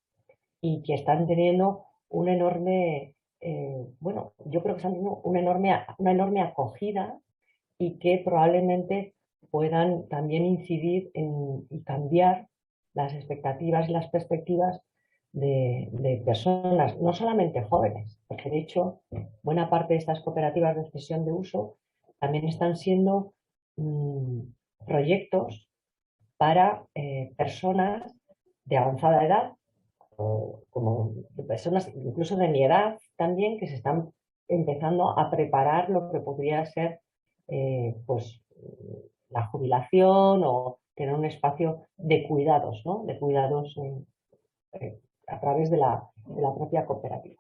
Speaker 3: y que están teniendo un enorme, yo creo que están teniendo una enorme acogida, y que probablemente puedan también incidir y cambiar las expectativas y las perspectivas de personas, no solamente jóvenes, porque de hecho buena parte de estas cooperativas de cesión de uso también están siendo proyectos para personas de avanzada edad, o como personas incluso de mi edad también, que se están empezando a preparar lo que podría ser pues la jubilación, o tener un espacio de cuidados, ¿no? De cuidados a través de la propia cooperativa.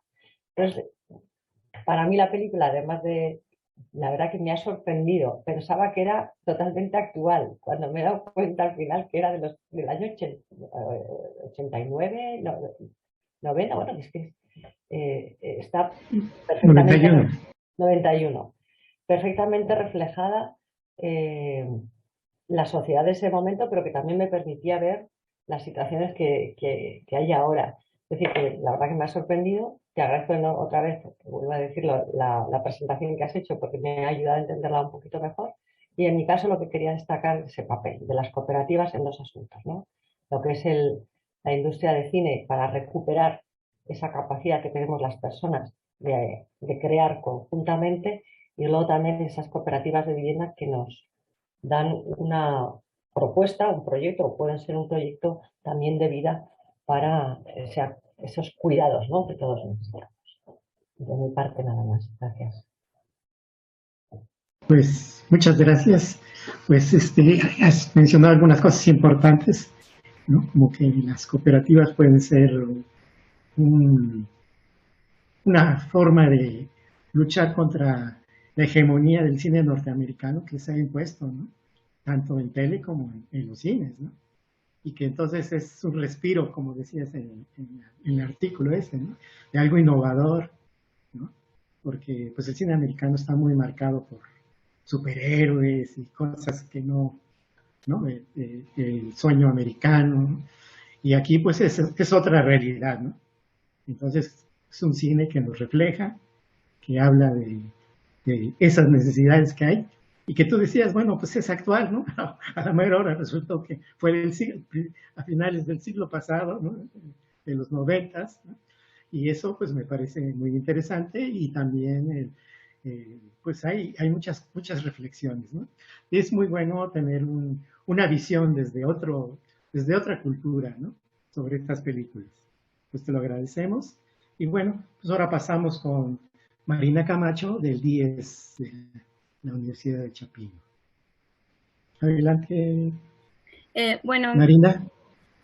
Speaker 3: Entonces, para mí la película, además de, la verdad que me ha sorprendido, pensaba que era totalmente actual, cuando me he dado cuenta al final que era del año 89, 90, bueno, es que está perfectamente 91, perfectamente reflejada la sociedad de ese momento, pero que también me permitía ver las situaciones que hay ahora. Es decir, que la verdad que me ha sorprendido. Te agradezco otra vez, vuelvo a decirlo, la presentación que has hecho, porque me ha ayudado a entenderla un poquito mejor. Y en mi caso lo que quería destacar es ese papel de las cooperativas en dos asuntos, ¿no? Lo que es la industria de cine, para recuperar esa capacidad que tenemos las personas de crear conjuntamente, y luego también esas cooperativas de vivienda que nos dan una propuesta, un proyecto, o pueden ser un proyecto también de vida para esos cuidados, ¿no? Que todos necesitamos. De mi parte nada más. Gracias.
Speaker 1: Pues muchas gracias. Pues has mencionado algunas cosas importantes. ¿no? Como que las cooperativas pueden ser una forma de luchar contra la hegemonía del cine norteamericano que se ha impuesto, ¿no? Tanto en tele como en los cines, ¿no? Y que entonces es un respiro, como decías en el artículo ese, ¿no? De algo innovador, ¿no? Porque pues el cine americano está muy marcado por superhéroes y cosas que no, ¿no? El sueño americano, ¿no? Y aquí pues es otra realidad, ¿no? Entonces es un cine que nos refleja, que habla de esas necesidades que hay y que tú decías, bueno, pues es actual, ¿no? A la mera hora resultó que fue a finales del siglo pasado, ¿no? De los 90, ¿no? Y eso pues me parece muy interesante y también pues hay muchas reflexiones, ¿no? Y es muy bueno tener una visión desde otra cultura, ¿no? Sobre estas películas. Pues te lo agradecemos. Y bueno, pues ahora pasamos con Marina Camacho del DIES de la Universidad de Chapingo. Adelante.
Speaker 4: Bueno,
Speaker 1: Marina.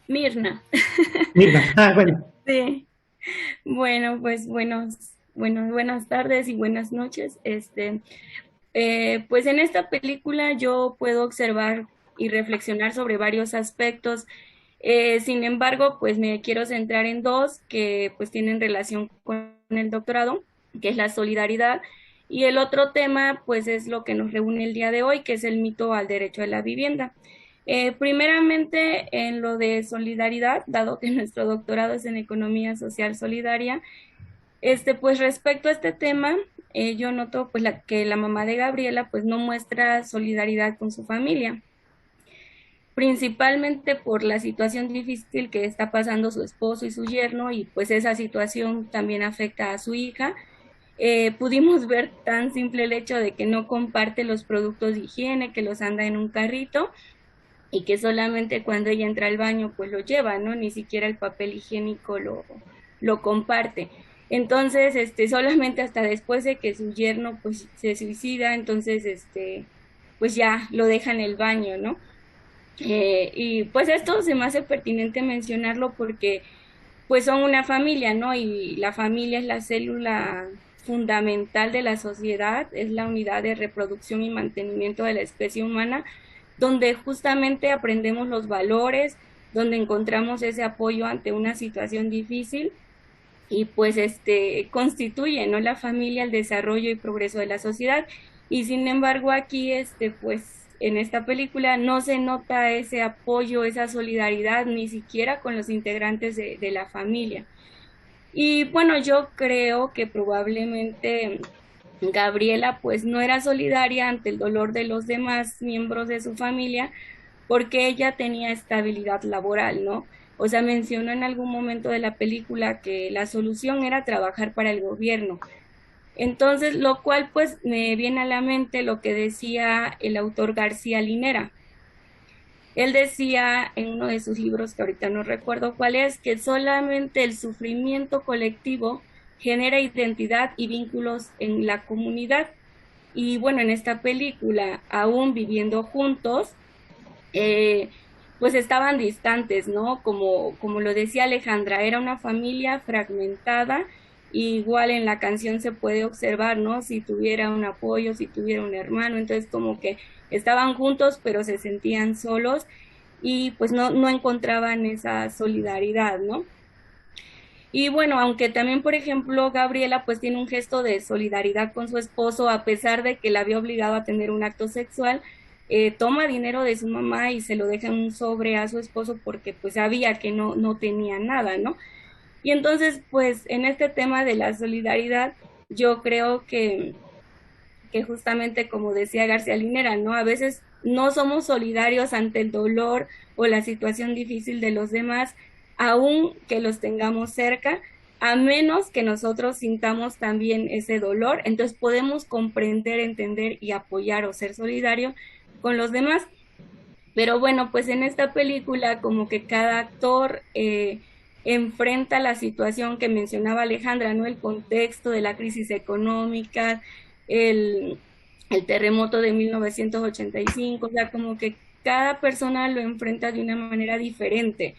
Speaker 4: Mirna.
Speaker 1: Mirna, bueno.
Speaker 4: Sí. Bueno, pues buenas tardes y buenas noches. Pues en esta película yo puedo observar y reflexionar sobre varios aspectos. Sin embargo, pues me quiero centrar en dos que pues tienen relación con el doctorado, que es la solidaridad, y el otro tema pues es lo que nos reúne el día de hoy, que es el mito al derecho a la vivienda. Primeramente, en lo de solidaridad, dado que nuestro doctorado es en economía social solidaria, pues respecto a este tema, yo noto pues que la mamá de Gabriela pues no muestra solidaridad con su familia, principalmente por la situación difícil que está pasando su esposo y su yerno, y pues esa situación también afecta a su hija. Pudimos ver tan simple el hecho de que no comparte los productos de higiene, que los anda en un carrito, y que solamente cuando ella entra al baño pues lo lleva, ¿no? Ni siquiera el papel higiénico lo comparte. Entonces, solamente hasta después de que su yerno pues se suicida, entonces, pues ya lo deja en el baño, ¿no? Y pues esto se me hace pertinente mencionarlo porque pues son una familia, ¿no? Y la familia es la célula fundamental de la sociedad, es la unidad de reproducción y mantenimiento de la especie humana, donde justamente aprendemos los valores, donde encontramos ese apoyo ante una situación difícil, y pues constituye, ¿no?, la familia, el desarrollo y progreso de la sociedad. Y sin embargo aquí pues en esta película no se nota ese apoyo, esa solidaridad, ni siquiera con los integrantes de la familia. Y bueno, yo creo que probablemente Gabriela pues no era solidaria ante el dolor de los demás miembros de su familia, porque ella tenía estabilidad laboral, ¿no? O sea, mencionó en algún momento de la película que la solución era trabajar para el gobierno. Entonces, lo cual pues me viene a la mente lo que decía el autor García Linera. Él decía en uno de sus libros, que ahorita no recuerdo cuál es, que solamente el sufrimiento colectivo genera identidad y vínculos en la comunidad. Y bueno, en esta película, aún viviendo juntos, pues estaban distantes, ¿no? Como lo decía Alejandra, era una familia fragmentada. Igual en la canción se puede observar, ¿no? Si tuviera un apoyo, si tuviera un hermano, entonces como que estaban juntos pero se sentían solos y pues no encontraban esa solidaridad, ¿no? Y bueno, aunque también, por ejemplo, Gabriela pues tiene un gesto de solidaridad con su esposo, a pesar de que la había obligado a tener un acto sexual, toma dinero de su mamá y se lo deja en un sobre a su esposo porque pues sabía que no tenía nada, ¿no? Y entonces, pues, en este tema de la solidaridad, yo creo que justamente como decía García Linera, ¿no? A veces no somos solidarios ante el dolor o la situación difícil de los demás, aun que los tengamos cerca, a menos que nosotros sintamos también ese dolor, entonces podemos comprender, entender y apoyar o ser solidario con los demás. Pero bueno, pues en esta película como que cada actor enfrenta la situación que mencionaba Alejandra, ¿no? El contexto de la crisis económica, el terremoto de 1985, o sea, como que cada persona lo enfrenta de una manera diferente.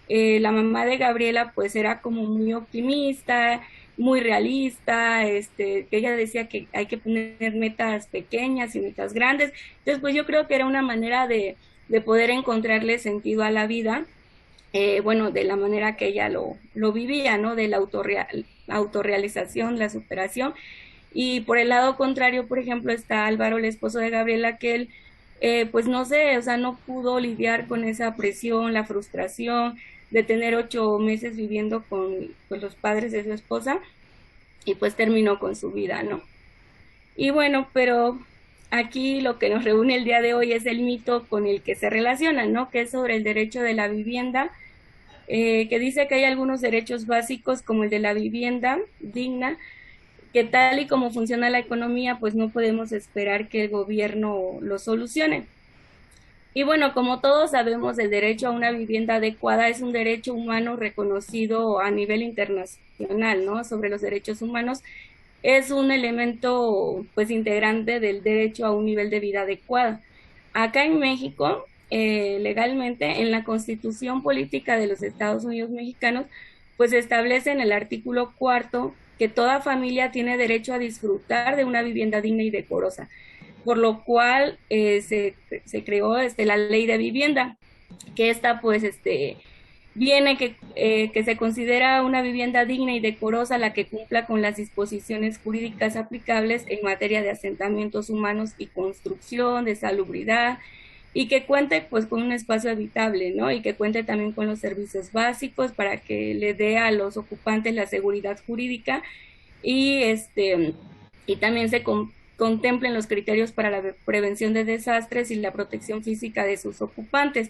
Speaker 4: La mamá de Gabriela pues era como muy optimista, muy realista, que ella decía que hay que poner metas pequeñas y metas grandes. Entonces pues yo creo que era una manera de poder encontrarle sentido a la vida, bueno, de la manera que ella lo vivía, ¿no? De la autorrealización, la superación. Y por el lado contrario, por ejemplo, está Álvaro, el esposo de Gabriela, que él, pues no sé, o sea, no pudo lidiar con esa presión, la frustración de tener 8 meses viviendo con pues, los padres de su esposa y pues terminó con su vida, ¿no? Y bueno, pero aquí lo que nos reúne el día de hoy es el mito con el que se relaciona, ¿no? Que es sobre el derecho de la vivienda, que dice que hay algunos derechos básicos como el de la vivienda digna, que tal y como funciona la economía, pues no podemos esperar que el gobierno lo solucione. Y bueno, como todos sabemos, el derecho a una vivienda adecuada es un derecho humano reconocido a nivel internacional, ¿no? Sobre los derechos humanos es un elemento, pues, integrante del derecho a un nivel de vida adecuado. Acá en México, legalmente, en la Constitución Política de los Estados Unidos Mexicanos, pues establece en el artículo 4 que toda familia tiene derecho a disfrutar de una vivienda digna y decorosa, por lo cual se creó la ley de vivienda, que esta pues viene que se considera una vivienda digna y decorosa la que cumpla con las disposiciones jurídicas aplicables en materia de asentamientos humanos y construcción, de salubridad, y que cuente pues con un espacio habitable, ¿no? Y que cuente también con los servicios básicos para que le dé a los ocupantes la seguridad jurídica y y también contemplen los criterios para la prevención de desastres y la protección física de sus ocupantes.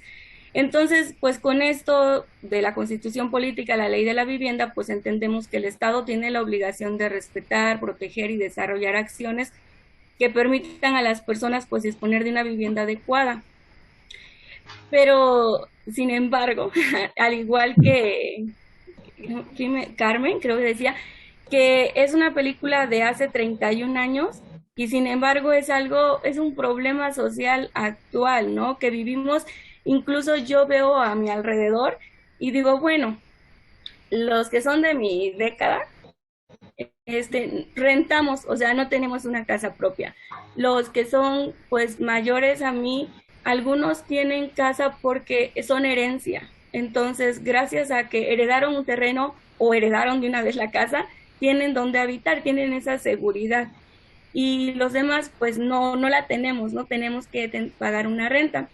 Speaker 4: Entonces, pues con esto de la Constitución Política, la Ley de la Vivienda, pues entendemos que el Estado tiene la obligación de respetar, proteger y desarrollar acciones que permitan a las personas pues disponer de una vivienda adecuada. Pero, sin embargo, al igual que Carmen, creo que decía, que es una película de hace 31 años y sin embargo es un problema social actual, ¿no? Que vivimos, incluso yo veo a mi alrededor y digo, bueno, los que son de mi década, rentamos, o sea, no tenemos una casa propia. Los que son pues mayores a mí, algunos tienen casa porque son herencia. Entonces, gracias a que heredaron un terreno o heredaron de una vez la casa, tienen donde habitar, tienen esa seguridad. Y los demás pues no la tenemos, no tenemos que pagar una renta.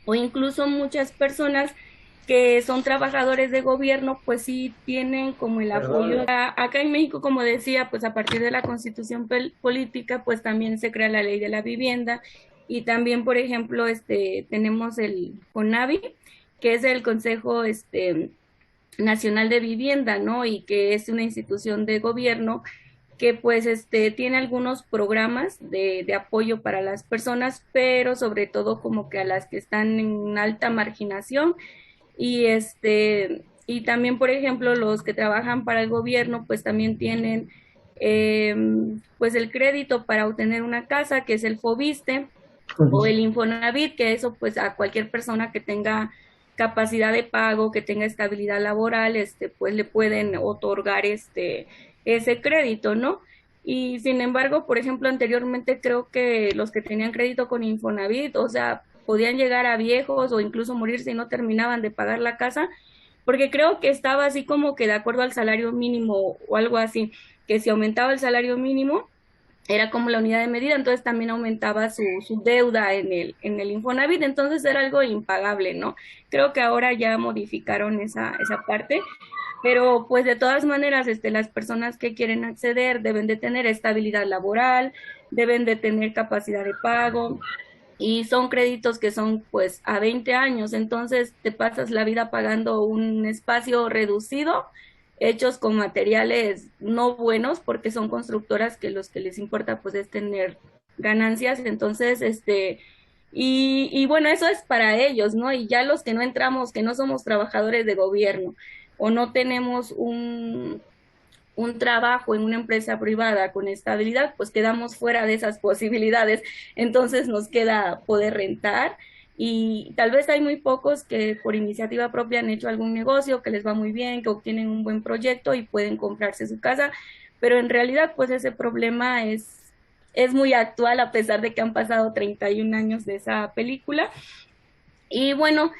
Speaker 4: O incluso muchas personas que son trabajadores de gobierno, pues sí tienen como el apoyo. Acá en México, como decía, pues a partir de la Constitución Política, pues también se crea la Ley de la Vivienda y también, por ejemplo, tenemos el CONAVI, que es el Consejo Nacional de Vivienda, ¿no? Y que es una institución de gobierno que pues tiene algunos programas de apoyo para las personas, pero sobre todo como que a las que están en alta marginación y y también por ejemplo los que trabajan para el gobierno pues también tienen pues el crédito para obtener una casa que es el FOBISTE o el Infonavit, que eso pues a cualquier persona que tenga capacidad de pago, que tenga estabilidad laboral, pues le pueden otorgar ese crédito, ¿no? Y sin embargo, por ejemplo, anteriormente creo que los que tenían crédito con Infonavit, o sea, podían llegar a viejos o incluso morirse y no terminaban de pagar la casa, porque creo que estaba así como que de acuerdo al salario mínimo o algo así, que si aumentaba el salario mínimo, era como la unidad de medida, entonces también aumentaba su deuda en el Infonavit, entonces era algo impagable, ¿no? Creo que ahora ya modificaron esa parte, pero pues de todas maneras, las personas que quieren acceder deben de tener estabilidad laboral, deben de tener capacidad de pago, y son créditos que son pues a 20 años, entonces te pasas la vida pagando un espacio reducido, hechos con materiales no buenos, porque son constructoras que los que les importa pues es tener ganancias, entonces y bueno, eso es para ellos, ¿no? Y ya los que no entramos, que no somos trabajadores de gobierno o no tenemos un trabajo en una empresa privada con estabilidad, pues quedamos fuera de esas posibilidades. Entonces nos queda poder rentar y tal vez hay muy pocos que por iniciativa propia han hecho algún negocio que les va muy bien, que obtienen un buen proyecto y pueden comprarse su casa, pero en realidad pues ese problema es muy actual a pesar de que han pasado 31 años de esa película. Y bueno,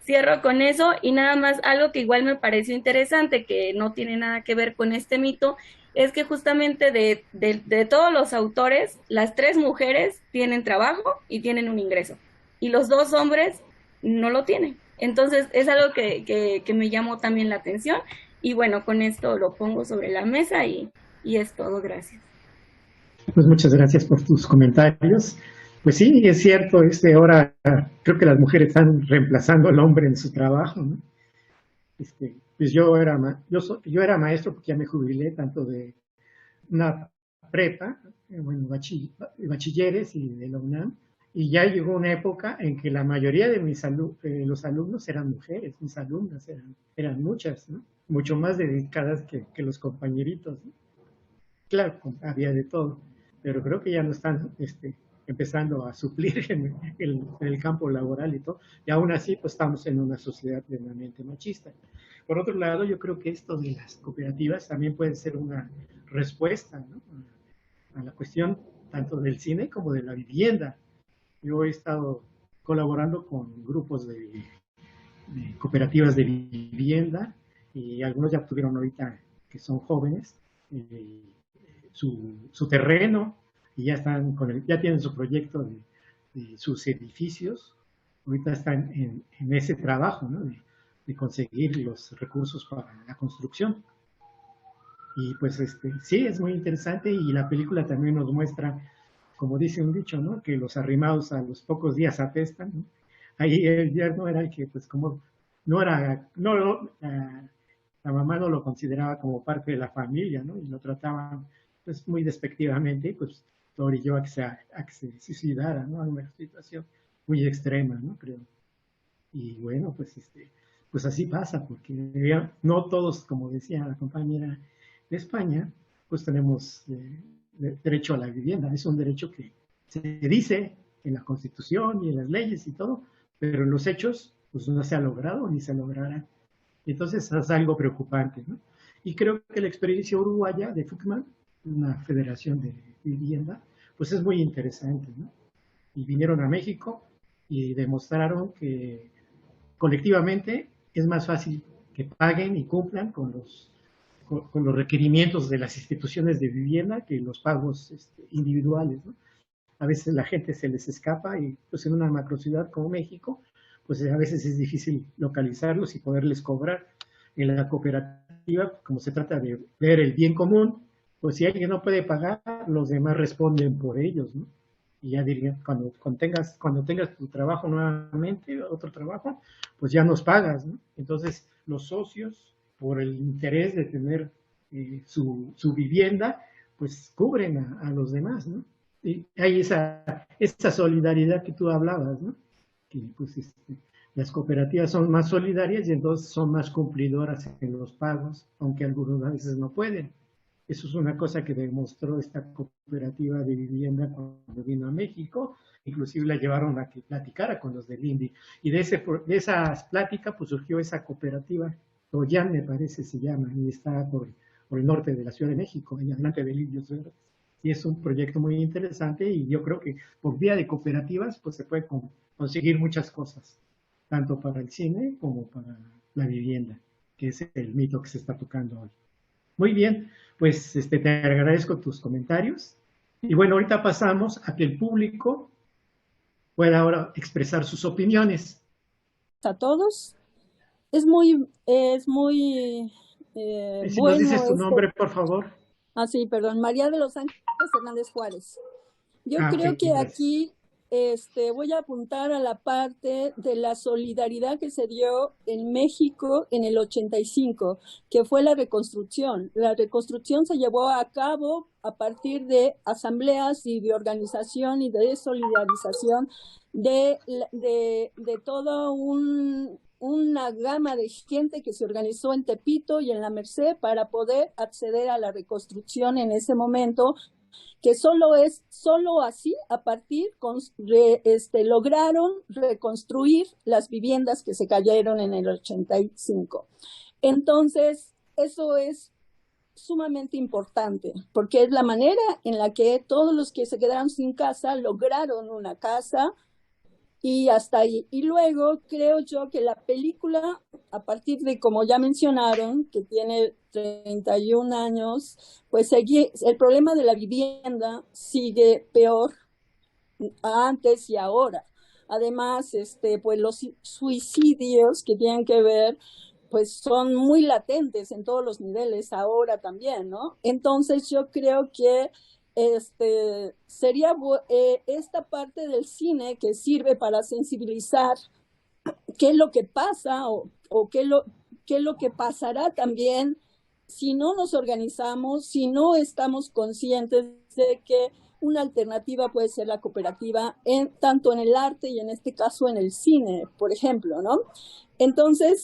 Speaker 4: cierro con eso y nada más algo que igual me pareció interesante, que no tiene nada que ver con este mito, es que justamente de todos los autores, las tres mujeres tienen trabajo y tienen un ingreso, y los dos hombres no lo tienen. Entonces es algo que me llamó también la atención y bueno, con esto lo pongo sobre la mesa y es todo, gracias.
Speaker 1: Pues muchas gracias por tus comentarios. Pues sí, es cierto, ahora creo que las mujeres están reemplazando al hombre en su trabajo, ¿no? Pues yo era maestro porque ya me jubilé tanto de una prepa, bueno, bachilleres y de la UNAM, y ya llegó una época en que la mayoría de los alumnos eran mujeres, mis alumnas eran muchas, ¿no? Mucho más dedicadas que los compañeritos, ¿no? Claro, había de todo, pero creo que ya no están empezando a suplir en el campo laboral y todo, y aún así pues estamos en una sociedad plenamente machista. Por otro lado, yo creo que esto de las cooperativas también puede ser una respuesta, ¿no?, a la cuestión tanto del cine como de la vivienda. Yo he estado colaborando con grupos de cooperativas de vivienda y algunos ya tuvieron ahorita que son jóvenes su terreno y ya están ya tienen su proyecto de sus edificios. Ahorita están en ese trabajo, ¿no?, de conseguir los recursos para la construcción. Y pues sí, es muy interesante y la película también nos muestra, como dice un dicho, ¿no?, que los arrimados a los pocos días apestan, ¿no? Ahí el yerno era el que, pues como no era, no, la mamá no lo consideraba como parte de la familia, ¿no?, y lo trataban pues muy despectivamente, pues lo orilló a que se suicidara, ¿no?, en una situación muy extrema, ¿no?, creo. Y bueno, pues así pasa, porque no todos, como decía la compañera de España, pues tenemos derecho a la vivienda. Es un derecho que se dice en la Constitución y en las leyes y todo, pero en los hechos pues no se ha logrado ni se logrará. Entonces es algo preocupante, ¿no? Y creo que la experiencia uruguaya de FUCMAN, una federación de vivienda, pues es muy interesante, ¿no? Y vinieron a México y demostraron que colectivamente es más fácil que paguen y cumplan con los requerimientos de las instituciones de vivienda que los pagos individuales, ¿no? A veces la gente se les escapa y pues en una macrociudad como México, pues a veces es difícil localizarlos y poderles cobrar. En la cooperativa, como se trata de ver el bien común, pues si alguien no puede pagar, los demás responden por ellos, ¿no? Y ya diría, cuando tengas tu trabajo nuevamente, otro trabajo, pues ya nos pagas, ¿no? Entonces, los socios, por el interés de tener su vivienda, pues cubren a los demás, ¿no? Y hay esa solidaridad que tú hablabas, ¿no? Que pues las cooperativas son más solidarias y entonces son más cumplidoras en los pagos, aunque algunas veces no pueden. Eso es una cosa que demostró esta cooperativa de vivienda cuando vino a México. Inclusive la llevaron a que platicara con los del INDI. Y de esas pláticas pues surgió esa cooperativa, Toyan me parece se llama, y está por el norte de la Ciudad de México, allá delante de Indios Verdes. Y es un proyecto muy interesante y yo creo que por vía de cooperativas pues se puede conseguir muchas cosas, tanto para el cine como para la vivienda, que es el mito que se está tocando hoy. Muy bien, pues te agradezco tus comentarios. Y bueno, ahorita pasamos a que el público pueda ahora expresar sus opiniones.
Speaker 5: A todos. Es muy
Speaker 1: Si
Speaker 5: bueno.
Speaker 1: nos dices tu nombre, por favor.
Speaker 5: Sí, perdón, María de los Ángeles Hernández Juárez. Yo creo
Speaker 1: Ok,
Speaker 5: que
Speaker 1: gracias.
Speaker 5: aquí voy a apuntar a la parte de la solidaridad que se dio en México en el 85, que fue la reconstrucción. La reconstrucción se llevó a cabo a partir de asambleas y de organización y de solidarización de todo una gama de gente que se organizó en Tepito y en la Merced para poder acceder a la reconstrucción en ese momento, que solo así, a partir, lograron reconstruir las viviendas que se cayeron en el 85. Entonces, eso es sumamente importante, porque es la manera en la que todos los que se quedaron sin casa lograron una casa, y hasta ahí. Y luego creo yo que la película, a partir de, como ya mencionaron, que tiene 31 años, pues el problema de la vivienda sigue peor antes y ahora. Además, pues los suicidios que tienen que ver, pues son muy latentes en todos los niveles ahora también, ¿no? Entonces yo creo que sería esta parte del cine que sirve para sensibilizar qué es lo que pasa o qué es lo que pasará también si no nos organizamos, si no estamos conscientes de que una alternativa puede ser la cooperativa, tanto en el arte y en este caso en el cine, por ejemplo, ¿no? Entonces,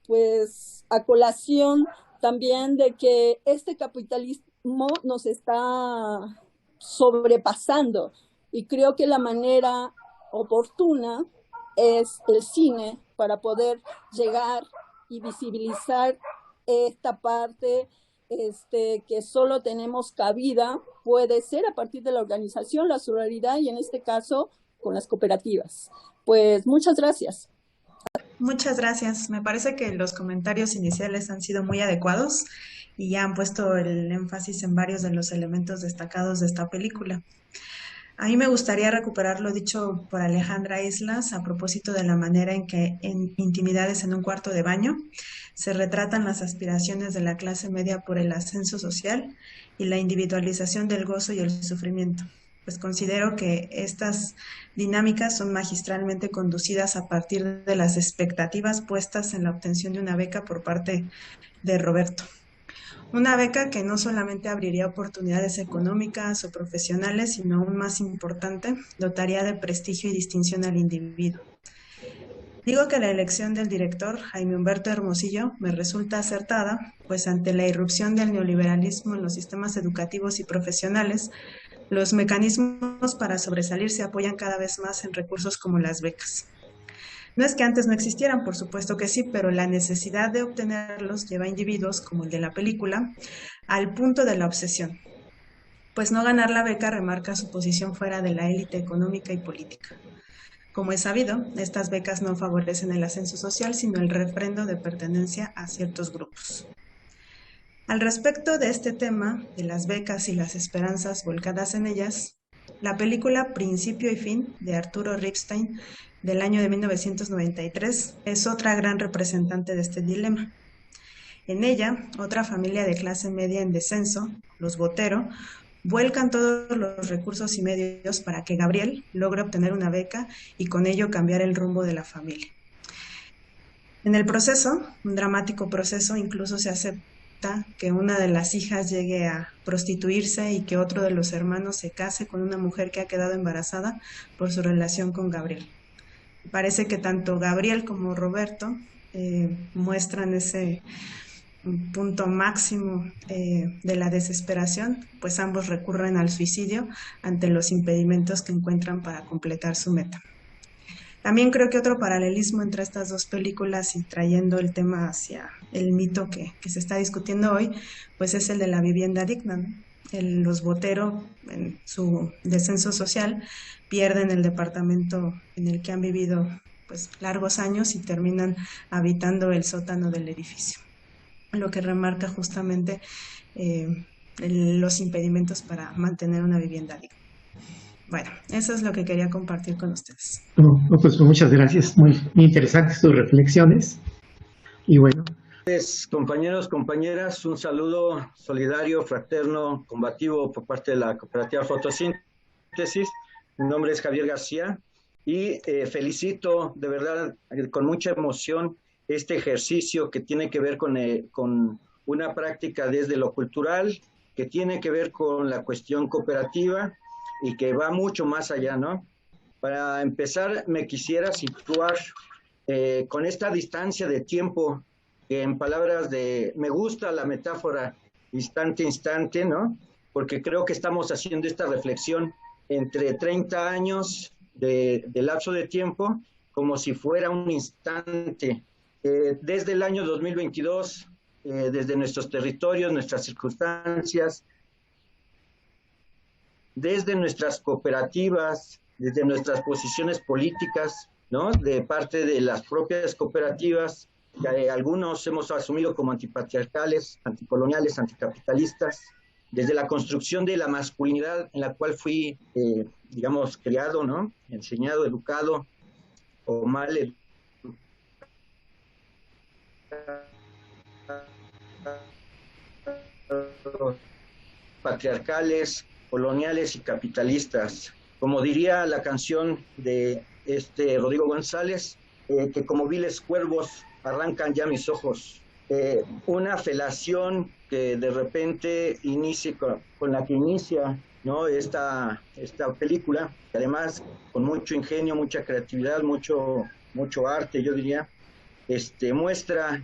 Speaker 5: pues a colación también de que este capitalismo nos está sobrepasando, y creo que la manera oportuna es el cine para poder llegar y visibilizar esta parte que solo tenemos cabida, puede ser a partir de la organización, la solidaridad y en este caso con las cooperativas. Pues muchas gracias.
Speaker 6: Muchas gracias. Me parece que los comentarios iniciales han sido muy adecuados y ya han puesto el énfasis en varios de los elementos destacados de esta película. A mí me gustaría recuperar lo dicho por Alejandra Islas a propósito de la manera en que en Intimidades en un cuarto de baño se retratan las aspiraciones de la clase media por el ascenso social y la individualización del gozo y el sufrimiento. Pues considero que estas dinámicas son magistralmente conducidas a partir de las expectativas puestas en la obtención de una beca por parte de Roberto. Una beca que no solamente abriría oportunidades económicas o profesionales, sino aún más importante, dotaría de prestigio y distinción al individuo. Digo que la elección del director, Jaime Humberto Hermosillo, me resulta acertada, pues ante la irrupción del neoliberalismo en los sistemas educativos y profesionales, los mecanismos para sobresalir se apoyan cada vez más en recursos como las becas. No es que antes no existieran, por supuesto que sí, pero la necesidad de obtenerlos lleva a individuos, como el de la película, al punto de la obsesión, pues no ganar la beca remarca su posición fuera de la élite económica y política. Como es sabido, estas becas no favorecen el ascenso social, sino el refrendo de pertenencia a ciertos grupos. Al respecto de este tema, de las becas y las esperanzas volcadas en ellas, la película Principio y Fin, de Arturo Ripstein, del año de 1993, es otra gran representante de este dilema. En ella, otra familia de clase media en descenso, los Botero, vuelcan todos los recursos y medios para que Gabriel logre obtener una beca y con ello cambiar el rumbo de la familia. En el proceso, un dramático proceso, incluso se acepta que una de las hijas llegue a prostituirse y que otro de los hermanos se case con una mujer que ha quedado embarazada por su relación con Gabriel. Parece que tanto Gabriel como Roberto muestran ese punto máximo de la desesperación, pues ambos recurren al suicidio ante los impedimentos que encuentran para completar su meta. También creo que otro paralelismo entre estas dos películas y trayendo el tema hacia el mito que se está discutiendo hoy, pues es el de la vivienda digna, ¿no? Los Botero, en su descenso social, pierden el departamento en el que han vivido pues largos años y terminan habitando el sótano del edificio, lo que remarca justamente los impedimentos para mantener una vivienda digna. Bueno, eso es lo que quería compartir con ustedes.
Speaker 1: Pues muchas gracias, muy interesantes tus reflexiones. Y bueno.
Speaker 7: Compañeros, compañeras, un saludo solidario, fraterno, combativo por parte de la cooperativa Fotosíntesis. Mi nombre es Javier García y felicito de verdad con mucha emoción este ejercicio que tiene que ver con una práctica desde lo cultural, que tiene que ver con la cuestión cooperativa y que va mucho más allá, ¿no? Para empezar, me quisiera situar con esta distancia de tiempo, que en palabras me gusta la metáfora instante, ¿no? porque creo que estamos haciendo esta reflexión entre 30 años de lapso de tiempo, como si fuera un instante. Desde el año 2022, desde nuestros territorios, nuestras circunstancias, desde nuestras cooperativas, desde nuestras posiciones políticas, ¿no? De parte de las propias cooperativas, que algunos hemos asumido como antipatriarcales, anticoloniales, anticapitalistas, desde la construcción de la masculinidad en la cual fui, digamos, criado, ¿no? Enseñado, educado, o mal educado, patriarcales, coloniales y capitalistas. Como diría la canción de Rodrigo González, que como viles cuervos arrancan ya mis ojos. Una felación que de repente con la que inicia, ¿no? esta película, que además con mucho ingenio, mucha creatividad, mucho arte, yo diría, muestra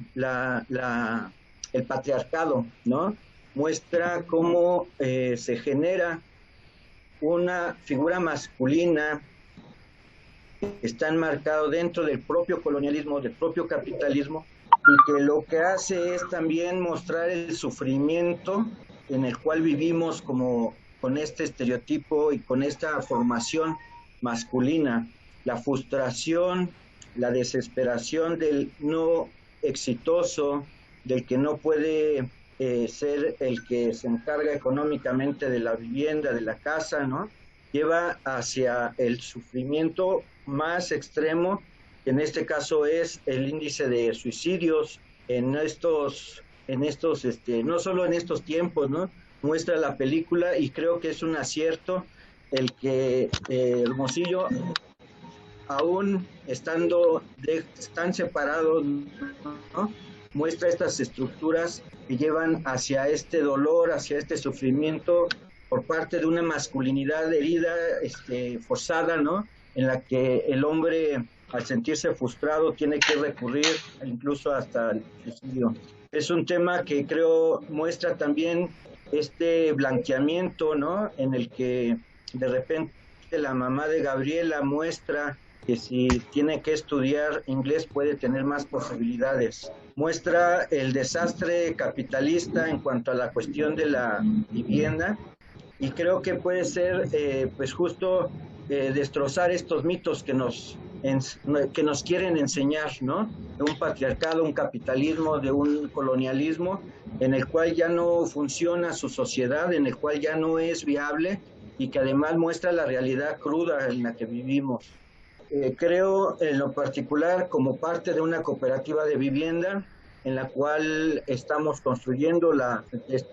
Speaker 7: el patriarcado, ¿no? Muestra cómo se genera una figura masculina que está enmarcado dentro del propio colonialismo, del propio capitalismo, y que lo que hace es también mostrar el sufrimiento en el cual vivimos con este estereotipo y con esta formación masculina, la frustración, la desesperación del no exitoso, del que no puede ser el que se encarga económicamente de la vivienda, de la casa, ¿no? Lleva hacia el sufrimiento más extremo, que en este caso es el índice de suicidios no solo en estos tiempos, ¿no? Muestra la película y creo que es un acierto el que Hermosillo, aún están separados, ¿no? Muestra estas estructuras que llevan hacia este dolor, hacia este sufrimiento por parte de una masculinidad herida, forzada, ¿no? En la que el hombre, al sentirse frustrado, tiene que recurrir incluso hasta el suicidio. Es un tema que creo muestra también este blanqueamiento, ¿no? En el que de repente la mamá de Gabriela muestra que si tiene que estudiar inglés puede tener más posibilidades. Muestra el desastre capitalista en cuanto a la cuestión de la vivienda, y creo que puede ser pues justo destrozar estos mitos que nos quieren enseñar, ¿no? De un patriarcado, un capitalismo, de un colonialismo en el cual ya no funciona su sociedad, en el cual ya no es viable y que además muestra la realidad cruda en la que vivimos. Creo en lo particular como parte de una cooperativa de vivienda en la cual estamos construyendo,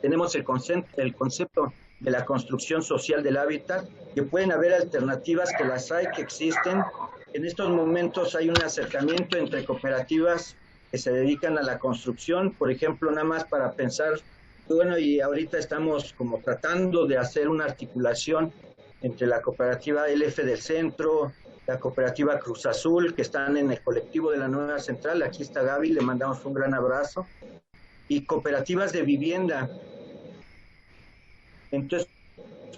Speaker 7: tenemos el concepto de la construcción social del hábitat, que pueden haber alternativas, que las hay, que existen. En estos momentos hay un acercamiento entre cooperativas que se dedican a la construcción, por ejemplo, nada más para pensar, bueno, y ahorita estamos como tratando de hacer una articulación entre la cooperativa LF del Centro, la cooperativa Cruz Azul, que están en el colectivo de la Nueva Central, aquí está Gaby, le mandamos un gran abrazo, y cooperativas de vivienda. Entonces,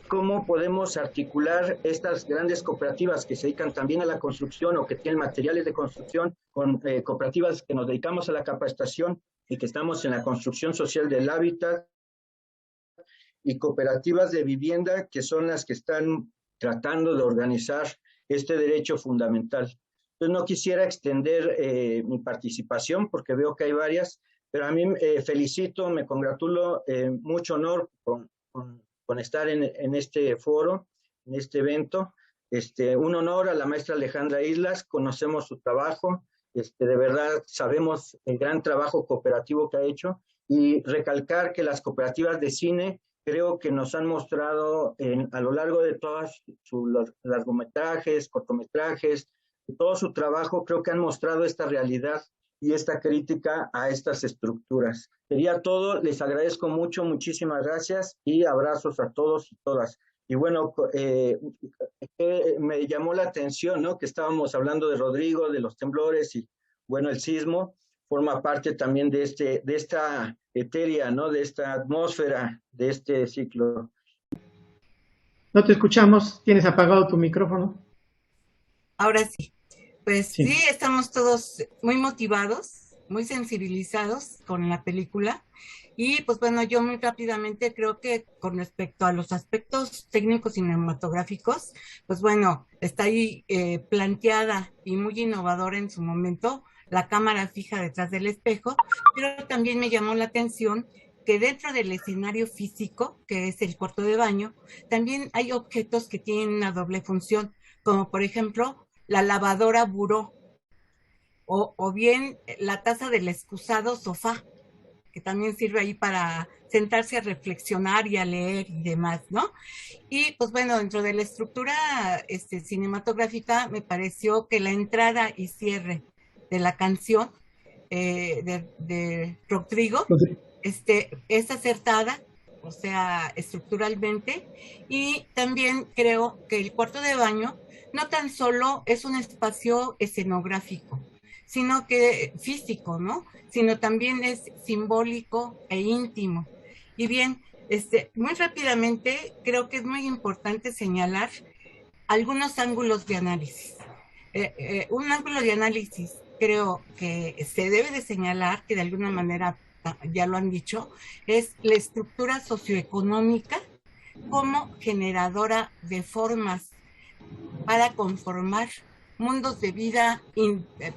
Speaker 7: ¿cómo podemos articular estas grandes cooperativas que se dedican también a la construcción o que tienen materiales de construcción con cooperativas que nos dedicamos a la capacitación y que estamos en la construcción social del hábitat, y cooperativas de vivienda que son las que están tratando de organizar este derecho fundamental? Entonces no quisiera extender mi participación porque veo que hay varias, pero a mí felicito, me congratulo, mucho honor con estar en este foro, en este evento. Un honor a la maestra Alejandra Islas, conocemos su trabajo, de verdad sabemos el gran trabajo cooperativo que ha hecho, y recalcar que las cooperativas de cine creo que nos han mostrado a lo largo de todos sus largometrajes, cortometrajes, todo su trabajo, creo que han mostrado esta realidad y esta crítica a estas estructuras. Sería todo, les agradezco mucho, muchísimas gracias y abrazos a todos y todas. Y bueno, me llamó la atención, ¿no? Que estábamos hablando de Rodrigo, de los temblores, y bueno, el sismo forma parte también de esta etérea, ¿no? De esta atmósfera, de este ciclo.
Speaker 1: No te escuchamos, tienes apagado tu micrófono.
Speaker 8: Ahora sí. Pues
Speaker 1: Sí.
Speaker 8: sí, estamos todos muy motivados, muy sensibilizados con la película. Y pues bueno, yo muy rápidamente creo que con respecto a los aspectos técnicos cinematográficos, pues bueno, está ahí planteada y muy innovadora en su momento la cámara fija detrás del espejo, pero también me llamó la atención que dentro del escenario físico, que es el cuarto de baño, también hay objetos que tienen una doble función, como por ejemplo la lavadora buró o bien la taza del excusado sofá, que también sirve ahí para sentarse a reflexionar y a leer y demás, ¿no? Y pues bueno, dentro de la estructura cinematográfica me pareció que la entrada y cierre de la canción de Rodrigo es acertada, o sea, estructuralmente, y también creo que el cuarto de baño no tan solo es un espacio escenográfico, sino que físico, ¿no? Sino también es simbólico e íntimo. Y bien, muy rápidamente creo que es muy importante señalar algunos ángulos de análisis. Un ángulo de análisis creo que se debe de señalar, que de alguna manera ya lo han dicho, es la estructura socioeconómica como generadora de formas para conformar mundos de vida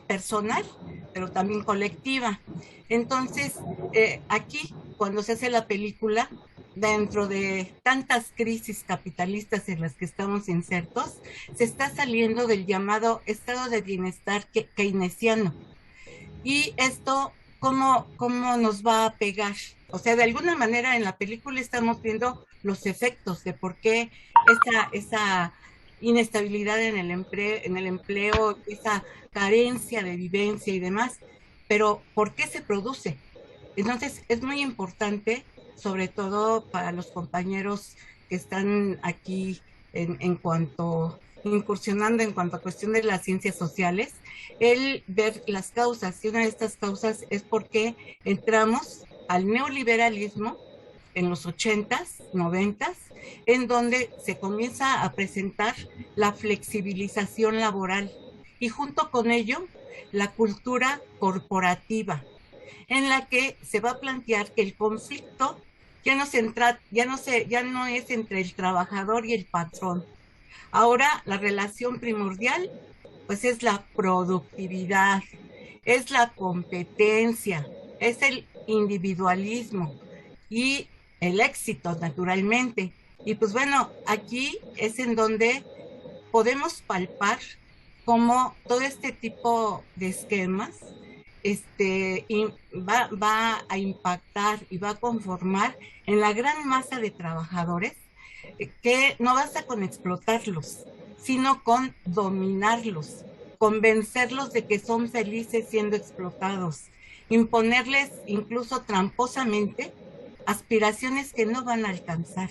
Speaker 8: personal, pero también colectiva. Entonces, aquí, cuando se hace la película, dentro de tantas crisis capitalistas en las que estamos insertos, se está saliendo del llamado estado de bienestar keynesiano. Y esto, ¿cómo nos va a pegar? O sea, de alguna manera en la película estamos viendo los efectos de por qué esa inestabilidad en el empleo, esa carencia de vivencia y demás, pero ¿por qué se produce? Entonces es muy importante, sobre todo para los compañeros que están aquí incursionando en cuanto a cuestión de las ciencias sociales, el ver las causas, y una de estas causas es porque entramos al neoliberalismo en los 80s, 90s, en donde se comienza a presentar la flexibilización laboral y junto con ello la cultura corporativa, en la que se va a plantear que el conflicto ya no es entre el trabajador y el patrón. Ahora la relación primordial pues es la productividad, es la competencia, es el individualismo y el éxito, naturalmente. Y pues bueno, aquí es en donde podemos palpar cómo todo este tipo de esquemas va a impactar y va a conformar en la gran masa de trabajadores que no basta con explotarlos, sino con dominarlos, convencerlos de que son felices siendo explotados, imponerles incluso tramposamente aspiraciones que no van a alcanzar.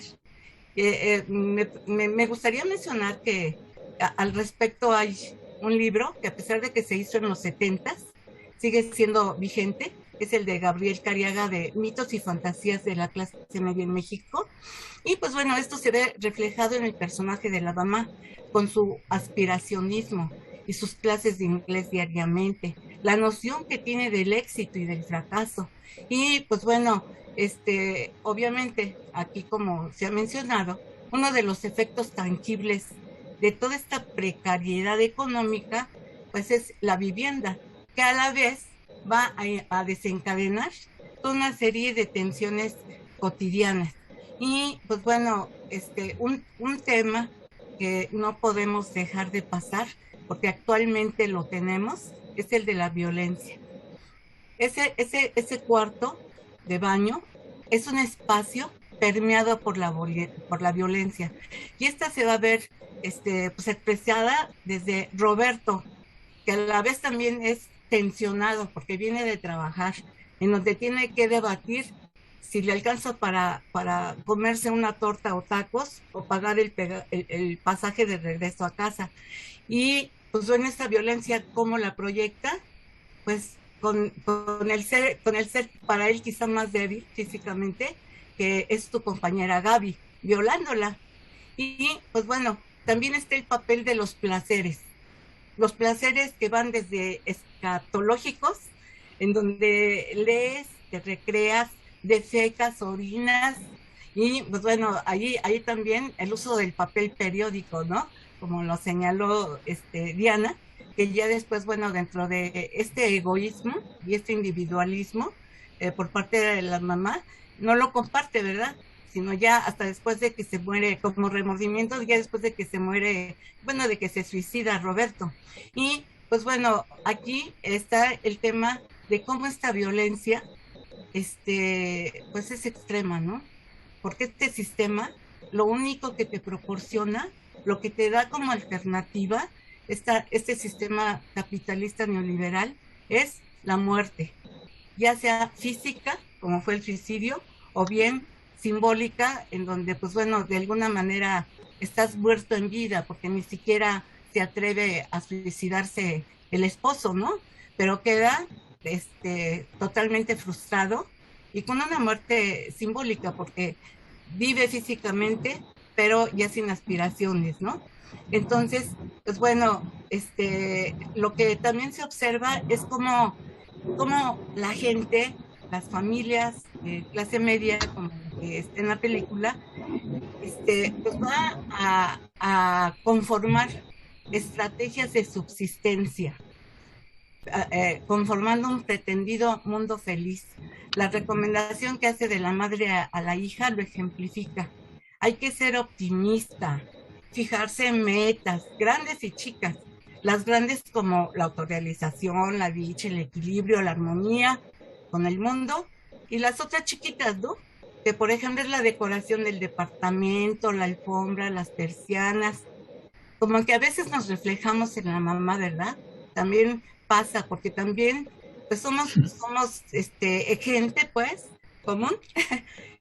Speaker 8: Me gustaría mencionar que al respecto hay un libro que a pesar de que se hizo en los 70s, sigue siendo vigente, es el de Gabriel Caríaga de Mitos y Fantasías de la Clase Media en México. Y pues bueno, esto se ve reflejado en el personaje de la dama con su aspiracionismo y sus clases de inglés diariamente, la noción que tiene del éxito y del fracaso. Y pues bueno, obviamente aquí como se ha mencionado, uno de los efectos tangibles de toda esta precariedad económica pues es la vivienda, que a la vez va a desencadenar toda una serie de tensiones cotidianas. Y pues bueno, un tema que no podemos dejar de pasar, porque actualmente lo tenemos, es el de la violencia. Ese cuarto de baño es un espacio permeado por la violencia. Y esta se va a ver pues expresada desde Roberto, que a la vez también es tensionado porque viene de trabajar, en donde tiene que debatir si le alcanza para comerse una torta o tacos o pagar el pasaje de regreso a casa. Y pues en esta violencia, ¿cómo la proyecta? Pues con el ser para él quizá más débil físicamente, que es tu compañera Gaby, violándola. Y pues bueno, también está el papel de los placeres que van desde escatológicos, en donde lees, te recreas, defecas, orinas, y pues bueno, ahí también el uso del papel periódico, ¿no? Como lo señaló Diana, que ya después, bueno, dentro de este egoísmo y este individualismo por parte de la mamá, no lo comparte, ¿verdad? Sino ya hasta después de que se muere, como remordimiento, ya después de que se muere, bueno, de que se suicida Roberto. Y pues bueno, aquí está el tema de cómo esta violencia, pues es extrema, ¿no? Porque este sistema, lo único que te proporciona, lo que te da como alternativa, este sistema capitalista neoliberal, es la muerte, ya sea física, como fue el suicidio, o bien simbólica, en donde, pues bueno, de alguna manera estás muerto en vida, porque ni siquiera se atreve a suicidarse el esposo, ¿no? Pero queda totalmente frustrado y con una muerte simbólica, porque vive físicamente, pero ya sin aspiraciones, ¿no? Entonces, pues bueno, lo que también se observa es cómo la gente, las familias, clase media, como que está en la película, pues va a conformar estrategias de subsistencia, conformando un pretendido mundo feliz. La recomendación que hace de la madre a la hija lo ejemplifica. Hay que ser optimista, fijarse en metas, grandes y chicas. Las grandes como la autorrealización, la dicha, el equilibrio, la armonía con el mundo, y las otras chiquitas, ¿no? Que por ejemplo es la decoración del departamento, la alfombra, las persianas. Como que a veces nos reflejamos en la mamá, ¿verdad? También pasa, porque también pues somos gente pues común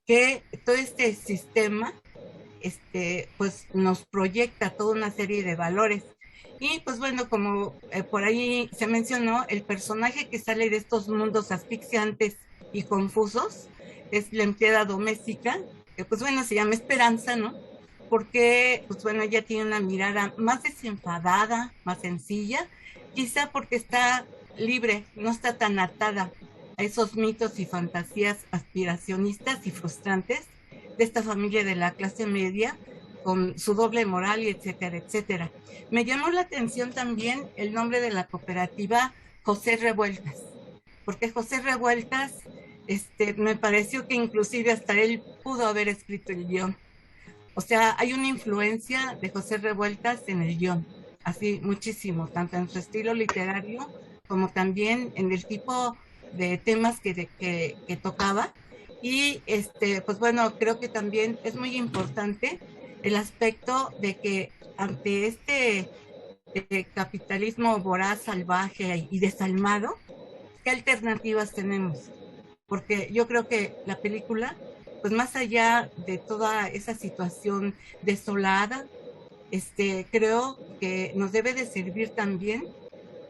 Speaker 8: que todo este sistema pues nos proyecta toda una serie de valores. Y pues bueno, como por ahí se mencionó, el personaje que sale de estos mundos asfixiantes y confusos es la empleada doméstica, que pues bueno, se llama Esperanza, ¿no? Porque pues bueno, ella tiene una mirada más desenfadada, más sencilla, quizá porque está libre, no está tan atada a esos mitos y fantasías aspiracionistas y frustrantes de esta familia de la clase media, con su doble moral y etcétera, etcétera. Me llamó la atención también el nombre de la cooperativa, José Revueltas, porque José Revueltas, me pareció que inclusive hasta él pudo haber escrito el guión. O sea, hay una influencia de José Revueltas en el guión, así muchísimo, tanto en su estilo literario como también en el tipo de temas que tocaba. Y pues bueno, creo que también es muy importante el aspecto de que ante este capitalismo voraz, salvaje y desalmado, ¿qué alternativas tenemos? Porque yo creo que la película, pues más allá de toda esa situación desolada, creo que nos debe de servir también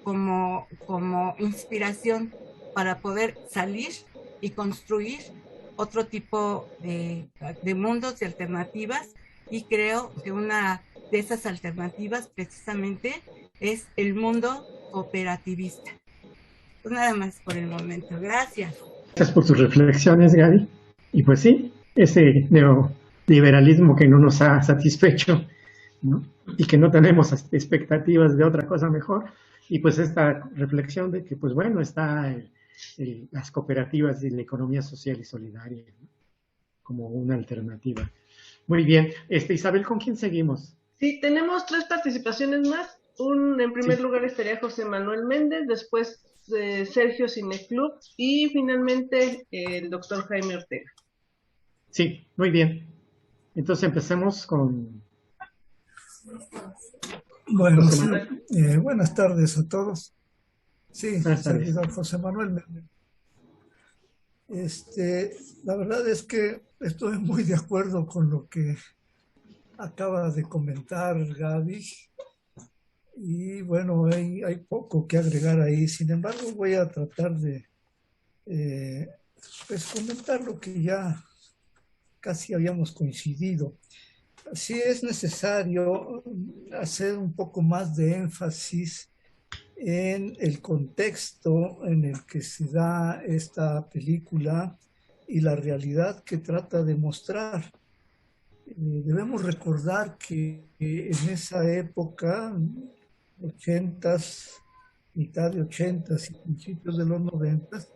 Speaker 8: como inspiración para poder salir y construir otro tipo de mundos y alternativas, y creo que una de esas alternativas precisamente es el mundo cooperativista. Pues nada más por el momento. Gracias.
Speaker 1: Gracias por tus reflexiones, Gaby. Y pues sí, ese neoliberalismo que no nos ha satisfecho, ¿no? Y que no tenemos expectativas de otra cosa mejor. Y pues esta reflexión de que, pues bueno, está las cooperativas y la economía social y solidaria, ¿no? Como una alternativa. Muy bien. Isabel, ¿con quién seguimos?
Speaker 9: Sí, tenemos 3 participaciones más. En primer lugar estaría José Manuel Méndez, después Sergio Cineclub y finalmente el doctor Jaime Ortega.
Speaker 1: Sí, muy bien. Entonces empecemos con...
Speaker 10: Bueno, sí, buenas tardes a todos. Sí, servidor José Manuel Méndez. La verdad es que estoy muy de acuerdo con lo que acaba de comentar Gaby. Y bueno, hay poco que agregar ahí. Sin embargo, voy a tratar de pues comentar lo que ya casi habíamos coincidido. sí es necesario hacer un poco más de énfasis en el contexto en el que se da esta película y la realidad que trata de mostrar. Debemos recordar que en esa época, 80s, mitad de 80s y principios de los 90s,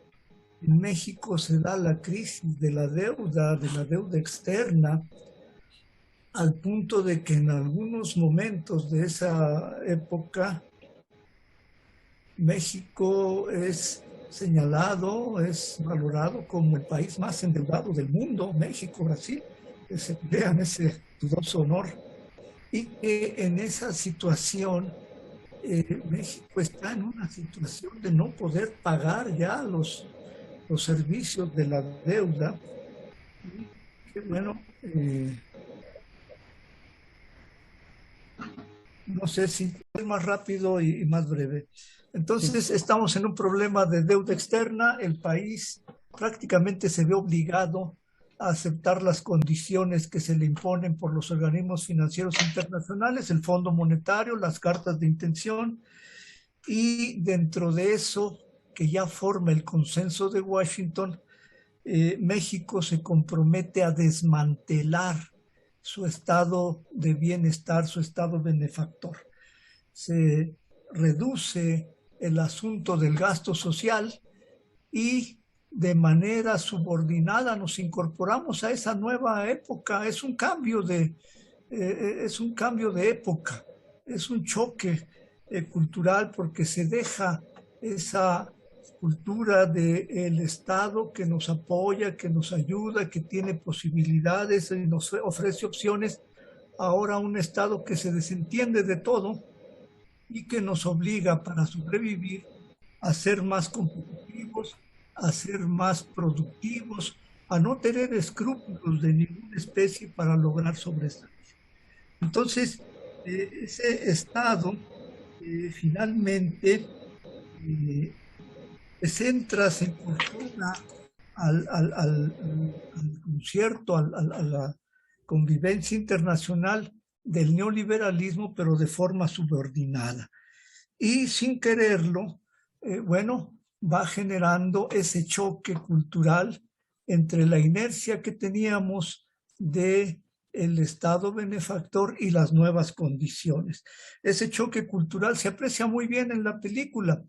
Speaker 10: en México se da la crisis de la deuda externa, al punto de que en algunos momentos de esa época México es señalado, es valorado como el país más endeudado del mundo, México, Brasil, que se vean ese dudoso honor. Y que en esa situación México está en una situación de no poder pagar ya los servicios de la deuda. Y que bueno, no sé si es más rápido y más breve. Entonces, estamos en un problema de deuda externa. El país prácticamente se ve obligado a aceptar las condiciones que se le imponen por los organismos financieros internacionales, el Fondo Monetario, las cartas de intención, y dentro de eso, que ya forma el consenso de Washington, México se compromete a desmantelar su estado de bienestar, su estado benefactor. Se reduce el asunto del gasto social y de manera subordinada nos incorporamos a esa nueva época. Es un cambio de época, es un choque cultural, porque se deja esa cultura del Estado que nos apoya, que nos ayuda, que tiene posibilidades y nos ofrece opciones, ahora un Estado que se desentiende de todo y que nos obliga para sobrevivir a ser más competitivos, a ser más productivos, a no tener escrúpulos de ninguna especie para lograr sobresalir. Entonces, ese Estado finalmente se centra, se incorpora al concierto, a la convivencia internacional del neoliberalismo, pero de forma subordinada. Y sin quererlo, bueno, va generando ese choque cultural entre la inercia que teníamos de el Estado benefactor y las nuevas condiciones. Ese choque cultural se aprecia muy bien en la película,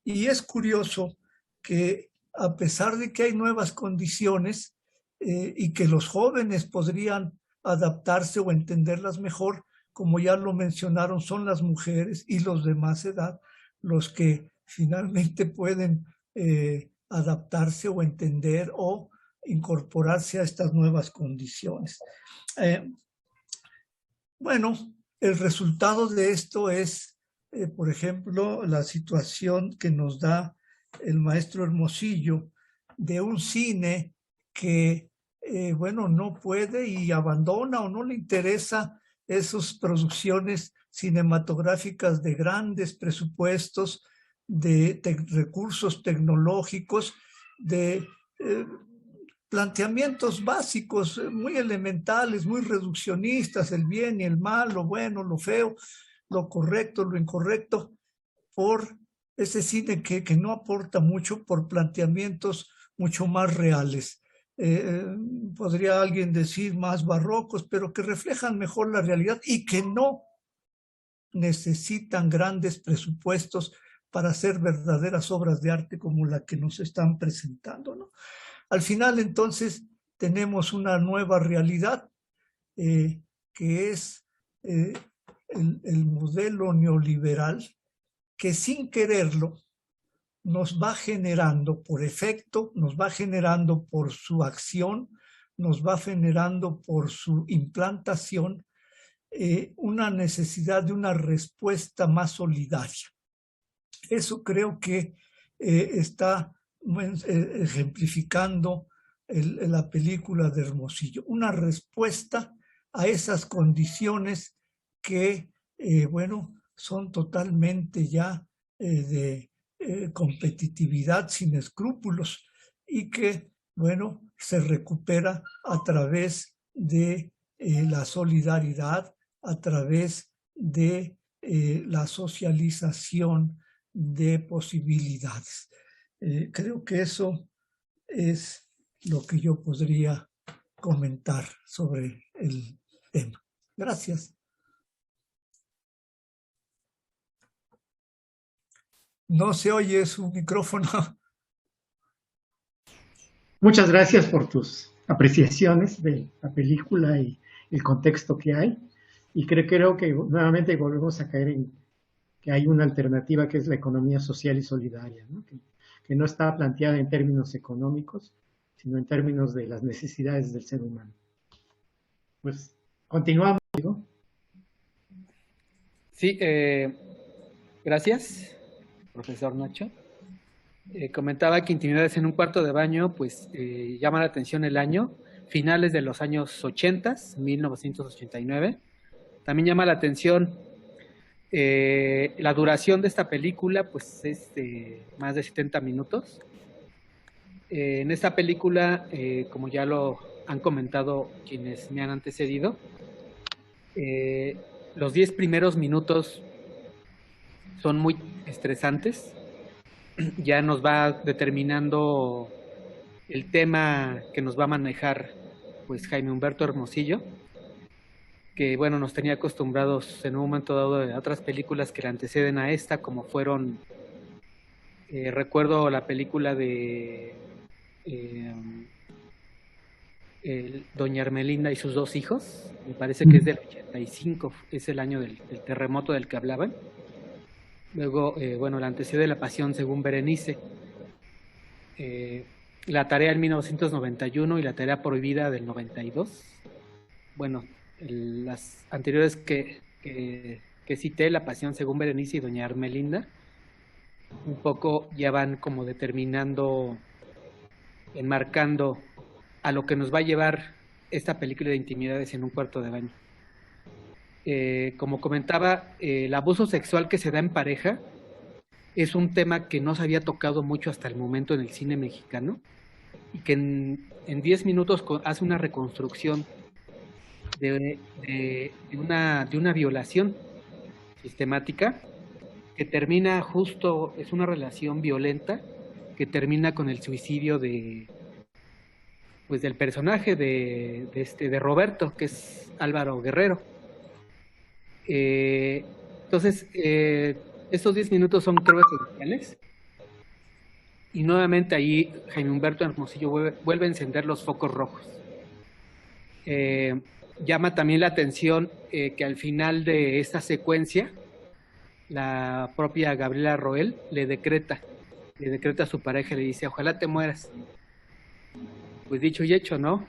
Speaker 10: y es curioso que a pesar de que hay nuevas condiciones y que los jóvenes podrían adaptarse o entenderlas mejor, como ya lo mencionaron, son las mujeres y los de más edad los que finalmente pueden adaptarse o entender o incorporarse a estas nuevas condiciones. Bueno, el resultado de esto es, por ejemplo, la situación que nos da el maestro Hermosillo de un cine que, bueno, no puede y abandona o no le interesa esas producciones cinematográficas de grandes presupuestos, de recursos tecnológicos, de planteamientos básicos muy elementales, muy reduccionistas, el bien y el mal, lo bueno, lo feo, lo correcto, lo incorrecto, por ese cine que no aporta mucho, por planteamientos mucho más reales. Podría alguien decir más barrocos, pero que reflejan mejor la realidad y que no necesitan grandes presupuestos para hacer verdaderas obras de arte como la que nos están presentando, ¿no? Al final, entonces, tenemos una nueva realidad que es el modelo neoliberal, que sin quererlo nos va generando por efecto, nos va generando por su acción, nos va generando por su implantación una necesidad de una respuesta más solidaria. Eso creo que está ejemplificando la película de Hermosillo, una respuesta a esas condiciones que, bueno, son totalmente ya de competitividad sin escrúpulos y que, bueno, se recupera a través de la solidaridad a través de la socialización de posibilidades. Creo que eso es lo que yo podría comentar sobre el tema. Gracias. No se oye su micrófono.
Speaker 1: Muchas gracias por tus apreciaciones de la película y el contexto que hay. Y creo que nuevamente volvemos a caer en que hay una alternativa que es la economía social y solidaria, ¿no? Que no está planteada en términos económicos, sino en términos de las necesidades del ser humano. Pues continuamos, digo.
Speaker 11: Sí, gracias, profesor Nacho. Comentaba que Intimidades en un cuarto de baño, pues llama la atención el año, finales de los años 80, 1989. También llama la atención la duración de esta película, pues es más de 70 minutos. En esta película, como ya lo han comentado quienes me han antecedido, los 10 primeros minutos son muy estresantes. Ya nos va determinando el tema que nos va a manejar pues Jaime Humberto Hermosillo, que bueno, nos tenía acostumbrados en un momento dado de otras películas que le anteceden a esta, como fueron, recuerdo la película de Doña Ermelinda y sus dos hijos, me parece que es del 85, es el año del terremoto del que hablaban. Luego, bueno, la antecede La Pasión según Berenice, La Tarea en 1991 y La Tarea Prohibida del 92. Bueno, las anteriores que cité, La Pasión según Berenice y Doña Ermelinda, un poco ya van como determinando, enmarcando a lo que nos va a llevar esta película de Intimidades en un cuarto de baño. Como comentaba, el abuso sexual que se da en pareja es un tema que no se había tocado mucho hasta el momento en el cine mexicano y que en 10 minutos hace una reconstrucción de una violación sistemática que termina justo, es una relación violenta que termina con el suicidio del personaje de Roberto, que es Álvaro Guerrero. Entonces, estos 10 minutos son, creo, esenciales. Y nuevamente ahí Jaime Humberto Hermosillo vuelve a encender los focos rojos. Llama también la atención que al final de esta secuencia, la propia Gabriela Roel le decreta a su pareja, le dice, ojalá te mueras. Pues dicho y hecho, ¿no?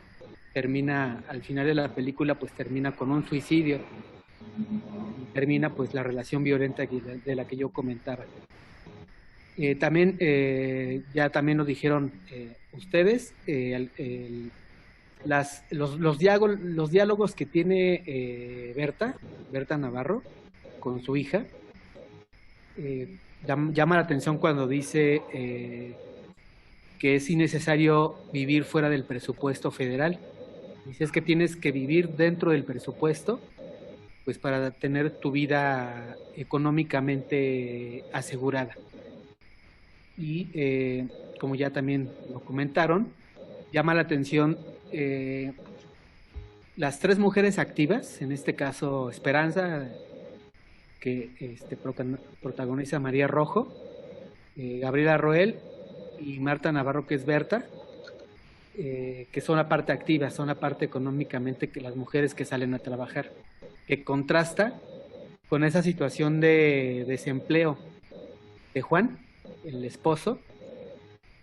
Speaker 11: Termina, al final de la película, pues termina con un suicidio. Termina pues la relación violenta de la que yo comentaba. También, ya también nos dijeron ustedes, los diálogos que tiene Berta Navarro con su hija, llama la atención cuando dice que es innecesario vivir fuera del presupuesto federal. Dice, es que tienes que vivir dentro del presupuesto pues para tener tu vida económicamente asegurada. Y como ya también lo comentaron, llama la atención las 3 mujeres activas, en este caso Esperanza, que protagoniza María Rojo, Gabriela Roel y Marta Navarro, que es Berta, que son la parte activa, son la parte económicamente que las mujeres que salen a trabajar, que contrasta con esa situación de desempleo de Juan, el esposo,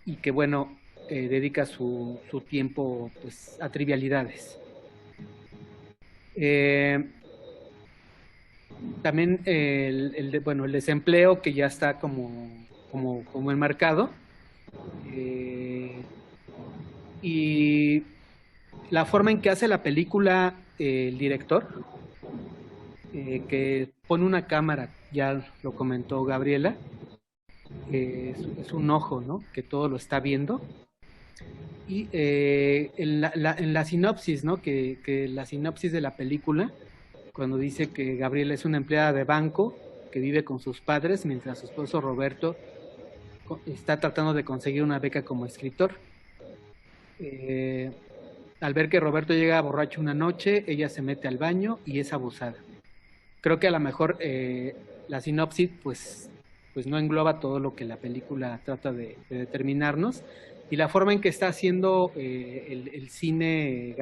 Speaker 11: y que bueno, dedica su tiempo pues a trivialidades. También el desempleo, que ya está como enmarcado, y la forma en que hace la película el director, que pone una cámara, ya lo comentó Gabriela, es un ojo, ¿no?, que todo lo está viendo, Y en la sinopsis, ¿no? Que la sinopsis de la película, cuando dice que Gabriela es una empleada de banco que vive con sus padres mientras su esposo Roberto está tratando de conseguir una beca como escritor. Al ver que Roberto llega borracho una noche, ella se mete al baño y es abusada. Creo que a lo mejor la sinopsis pues no engloba todo lo que la película trata de determinarnos, y la forma en que está haciendo el cine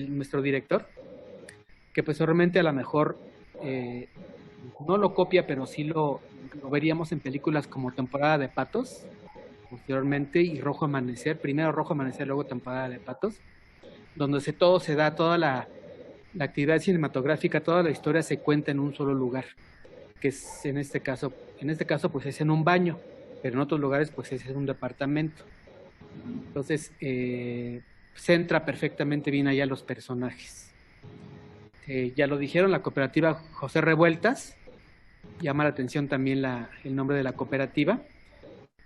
Speaker 11: nuestro director, que pues realmente a lo mejor no lo copia, pero sí lo veríamos en películas como Temporada de Patos, posteriormente, y Rojo Amanecer, primero Rojo Amanecer, luego Temporada de Patos, donde todo se da, toda la actividad cinematográfica, toda la historia se cuenta en un solo lugar, que es en este caso pues es en un baño, pero en otros lugares pues es en un departamento. Entonces centra perfectamente bien allá los personajes. Ya lo dijeron, la cooperativa José Revueltas, llama la atención también el nombre de la cooperativa.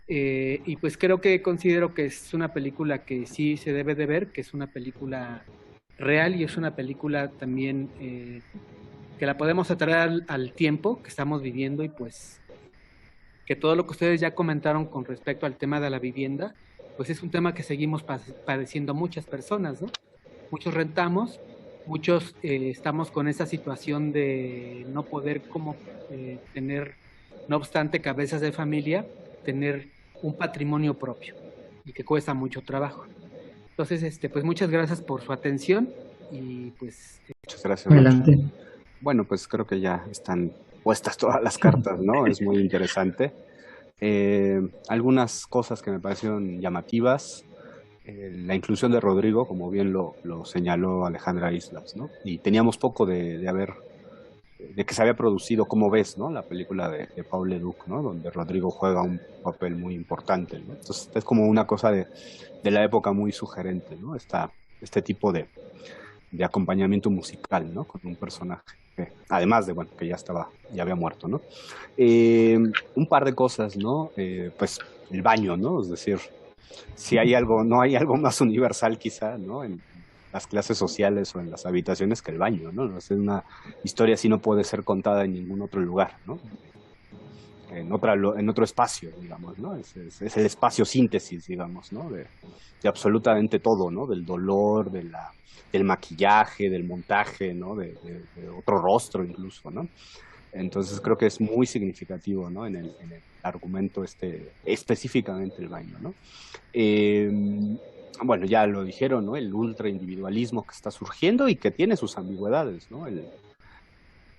Speaker 11: Y pues considero que es una película que sí se debe de ver, que es una película real, y es una película también que la podemos atraer al tiempo que estamos viviendo, y pues que todo lo que ustedes ya comentaron con respecto al tema de la vivienda, pues es un tema que seguimos padeciendo muchas personas, ¿no? Muchos rentamos, muchos estamos con esa situación de no poder tener, no obstante cabezas de familia, tener un patrimonio propio, y que cuesta mucho trabajo. Entonces, pues muchas gracias por su atención, y pues...
Speaker 12: Muchas gracias.
Speaker 1: Adelante.
Speaker 12: Bueno, pues creo que ya están puestas todas las cartas, ¿no? Es muy interesante. Algunas cosas que me parecieron llamativas, la inclusión de Rodrigo, como bien lo señaló Alejandra Islas, ¿no? Y teníamos poco de que se había producido, como ves, ¿no? La película de Paul Leduc, ¿no? Donde Rodrigo juega un papel muy importante, ¿no? Entonces es como una cosa de la época muy sugerente, ¿no? Este tipo de acompañamiento musical, ¿no? Con un personaje además de, bueno, que ya había muerto, ¿no? Un par de cosas, ¿no? Pues el baño, ¿no? Es decir, si hay no hay algo más universal quizá, ¿no? En las clases sociales o en las habitaciones que el baño, ¿no? Es una historia así no puede ser contada en ningún otro lugar, ¿no? En otro espacio, digamos, ¿no? Es el espacio síntesis, digamos, ¿no? De absolutamente todo, ¿no? Del dolor, del maquillaje, del montaje, ¿no? De otro rostro incluso, ¿no? Entonces creo que es muy significativo, ¿no? En el argumento específicamente el baño, ¿no? Bueno, ya lo dijeron, ¿no? El ultraindividualismo que está surgiendo y que tiene sus ambigüedades, ¿no?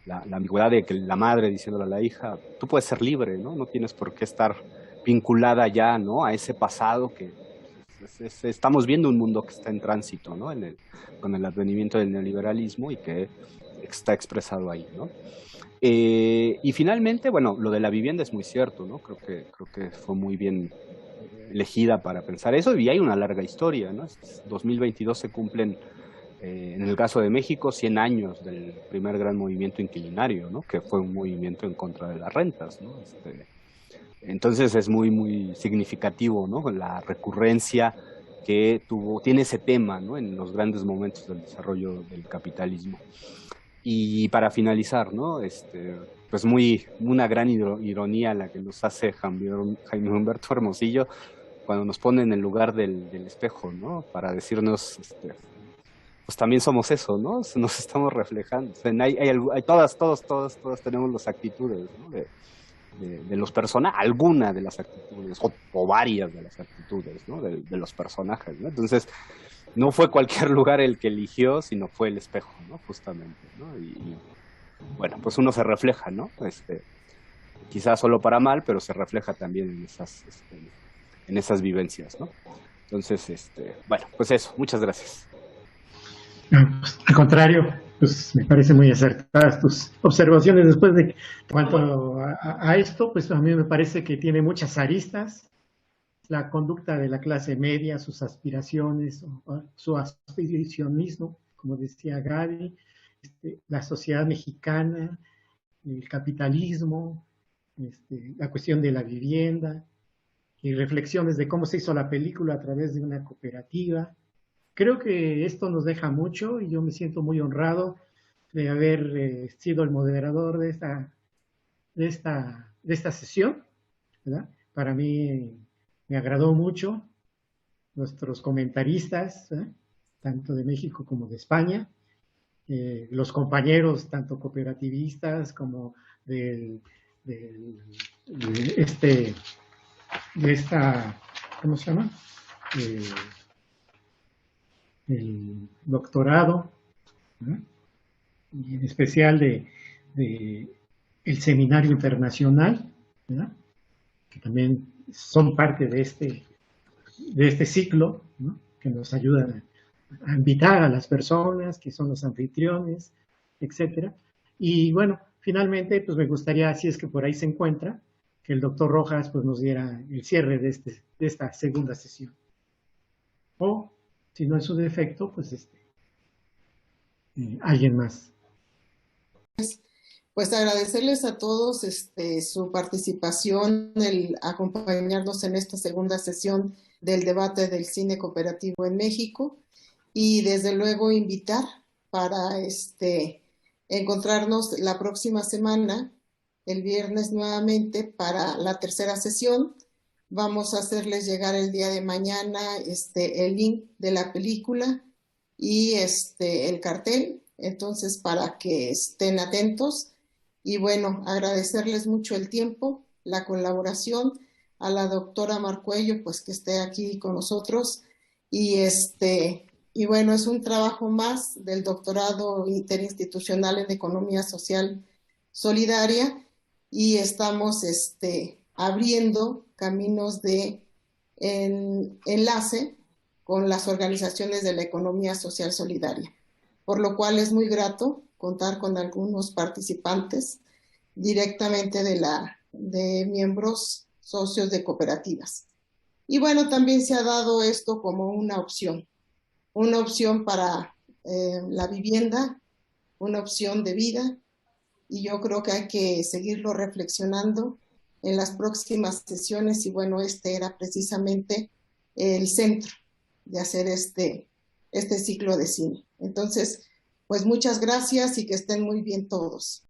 Speaker 12: La ambigüedad de que la madre diciéndole a la hija, tú puedes ser libre, ¿no? No tienes por qué estar vinculada ya, ¿no? A ese pasado que estamos viendo un mundo que está en tránsito, ¿no? Con el advenimiento del neoliberalismo y que está expresado ahí, ¿no? Y finalmente, bueno, lo de la vivienda es muy cierto, ¿no? Creo que fue muy bien elegida para pensar eso, y hay una larga historia, ¿no? 2022 se cumplen, en el caso de México, 100 años del primer gran movimiento inquilinario, ¿no? Que fue un movimiento en contra de las rentas, ¿no? Entonces es muy, muy significativo, ¿no? La recurrencia que tiene ese tema, ¿no? En los grandes momentos del desarrollo del capitalismo. Y para finalizar, ¿no? Pues una gran ironía la que nos hace Jaime Humberto Hermosillo cuando nos pone en el lugar del espejo, ¿no? Para decirnos, pues también somos eso, ¿no? Nos estamos reflejando. Todos tenemos las actitudes, ¿no? De los personajes, alguna de las actitudes, o varias de las actitudes, ¿no? De los personajes, ¿no? Entonces, no fue cualquier lugar el que eligió, sino fue el espejo, ¿no? Justamente, ¿no? Y bueno, pues uno se refleja, ¿no? Quizás solo para mal, pero se refleja también en esas vivencias, ¿no? Entonces, bueno, pues eso, muchas gracias.
Speaker 1: Pues, al contrario, pues me parece muy acertadas tus observaciones después de cuanto a esto, pues a mí me parece que tiene muchas aristas, la conducta de la clase media, sus aspiraciones, su aspiracionismo, como decía Gaby, la sociedad mexicana, el capitalismo, la cuestión de la vivienda, y reflexiones de cómo se hizo la película a través de una cooperativa. Creo que esto nos deja mucho y yo me siento muy honrado de haber sido el moderador de esta sesión, ¿verdad? Para mí me agradó mucho nuestros comentaristas, ¿verdad? Tanto de México como de España, los compañeros tanto cooperativistas como de esta, ¿cómo se llama? El doctorado, ¿verdad? Y en especial de el seminario internacional, ¿verdad? Que también son parte de este ciclo, ¿no? Que nos ayudan a invitar a las personas que son los anfitriones, etcétera. Y bueno, finalmente, pues me gustaría, si es que por ahí se encuentra, que el doctor Rojas pues nos diera el cierre de esta segunda sesión. O, si no es su defecto, pues alguien más.
Speaker 13: Pues agradecerles a todos su participación, el acompañarnos en esta segunda sesión del debate del cine cooperativo en México y desde luego invitar para encontrarnos la próxima semana, el viernes nuevamente, para la tercera sesión. Vamos a hacerles llegar el día de mañana el link de la película y el cartel, entonces para que estén atentos. Y bueno, agradecerles mucho el tiempo, la colaboración, a la doctora Marcuello, pues que esté aquí con nosotros. Y bueno, es un trabajo más del doctorado interinstitucional en Economía Social Solidaria y estamos abriendo caminos de enlace con las organizaciones de la economía social solidaria, por lo cual es muy grato contar con algunos participantes directamente de miembros socios de cooperativas. Y bueno, también se ha dado esto como una opción para la vivienda, una opción de vida, y yo creo que hay que seguirlo reflexionando en las próximas sesiones, y bueno, era precisamente el centro de hacer este ciclo de cine. Entonces, pues muchas gracias y que estén muy bien todos.